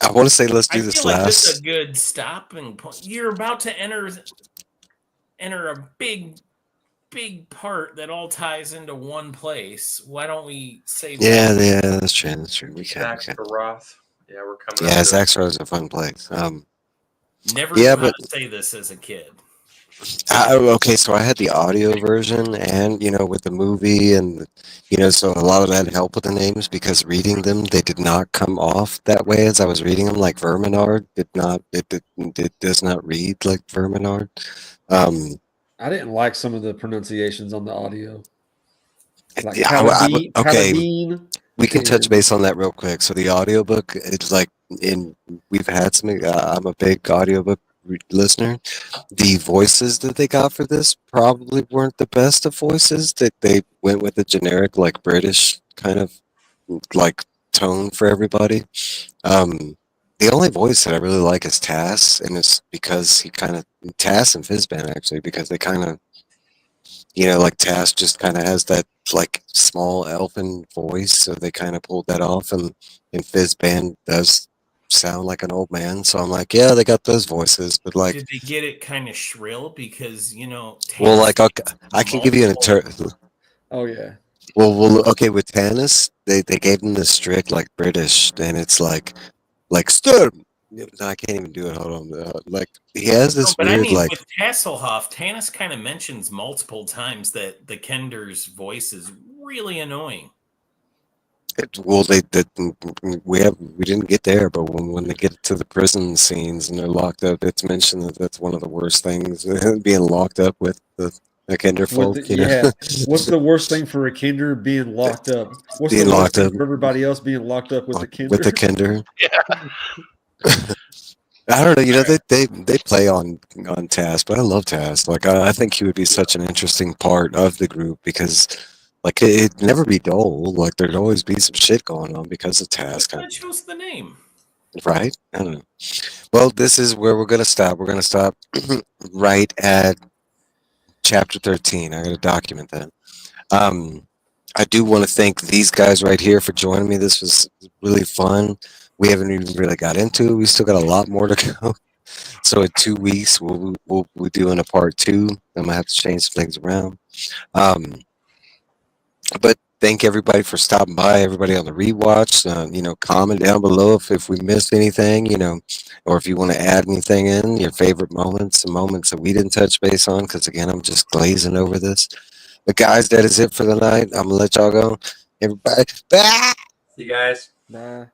I want to say let's do this last. This is a good stopping point. You're about to enter a big part that all ties into one place. Why don't we say that? Yeah, that's true. We can. Zaxxor. Yeah, we're coming. Yeah, Zaxxor is a fun place. Never knew how to say this as a kid. Okay, so I had the audio version and, with the movie and, so a lot of that helped with the names because reading them, they did not come off that way as I was reading them. Like Verminard it does not read like Verminard. I didn't like some of the pronunciations on the audio. Okay, we can touch base on that real quick. So the audiobook, it's we've had some, I'm a big audiobook listener. The voices that they got for this probably weren't the best of voices. That they went with a generic British kind of tone for everybody. The only voice that I really like is Tass, and it's because Tass and Fizban actually, because they kind of Tass just kind of has that small elfin voice, so they kind of pulled that off, and Fizban does sound like an old man, so I'm yeah, they got those voices, but did they get it kind of shrill because well, I can give you an oh yeah, well okay, with Tannis they gave him the strict British, and it's stir. I can't even do it. Hold on, he has this weird with Hasselhoff, Tannis kind of mentions multiple times that the Kender's voice is really annoying. We didn't get there, but when they get to the prison scenes and they're locked up, it's mentioned that that's one of the worst things, being locked up with the Kender folk. What's the worst thing for a Kender? Being locked up. What's being the worst locked thing up for everybody else being locked up with the Kender? With the Kender. Yeah. I don't know. They play on Task, but I love Task. I think he would be such an interesting part of the group because Like it'd never be dull. Like there'd always be some shit going on because of task, That chose the name. right? I don't know. Well, this is where we're gonna stop. We're gonna stop right at chapter 13. I gotta document that. I do want to thank these guys right here for joining me. This was really fun. We haven't even really got into it. We still got a lot more to go. So in 2 weeks, we'll be doing a part 2. I'm gonna have to change some things around. But thank everybody for stopping by. Everybody on the rewatch. Comment down below if we missed anything. Or if you want to add anything in your favorite moments, and moments that we didn't touch base on. Because again, I'm just glazing over this. But guys, that is it for the night. I'm gonna let y'all go. Everybody, bye. See you guys. Bye.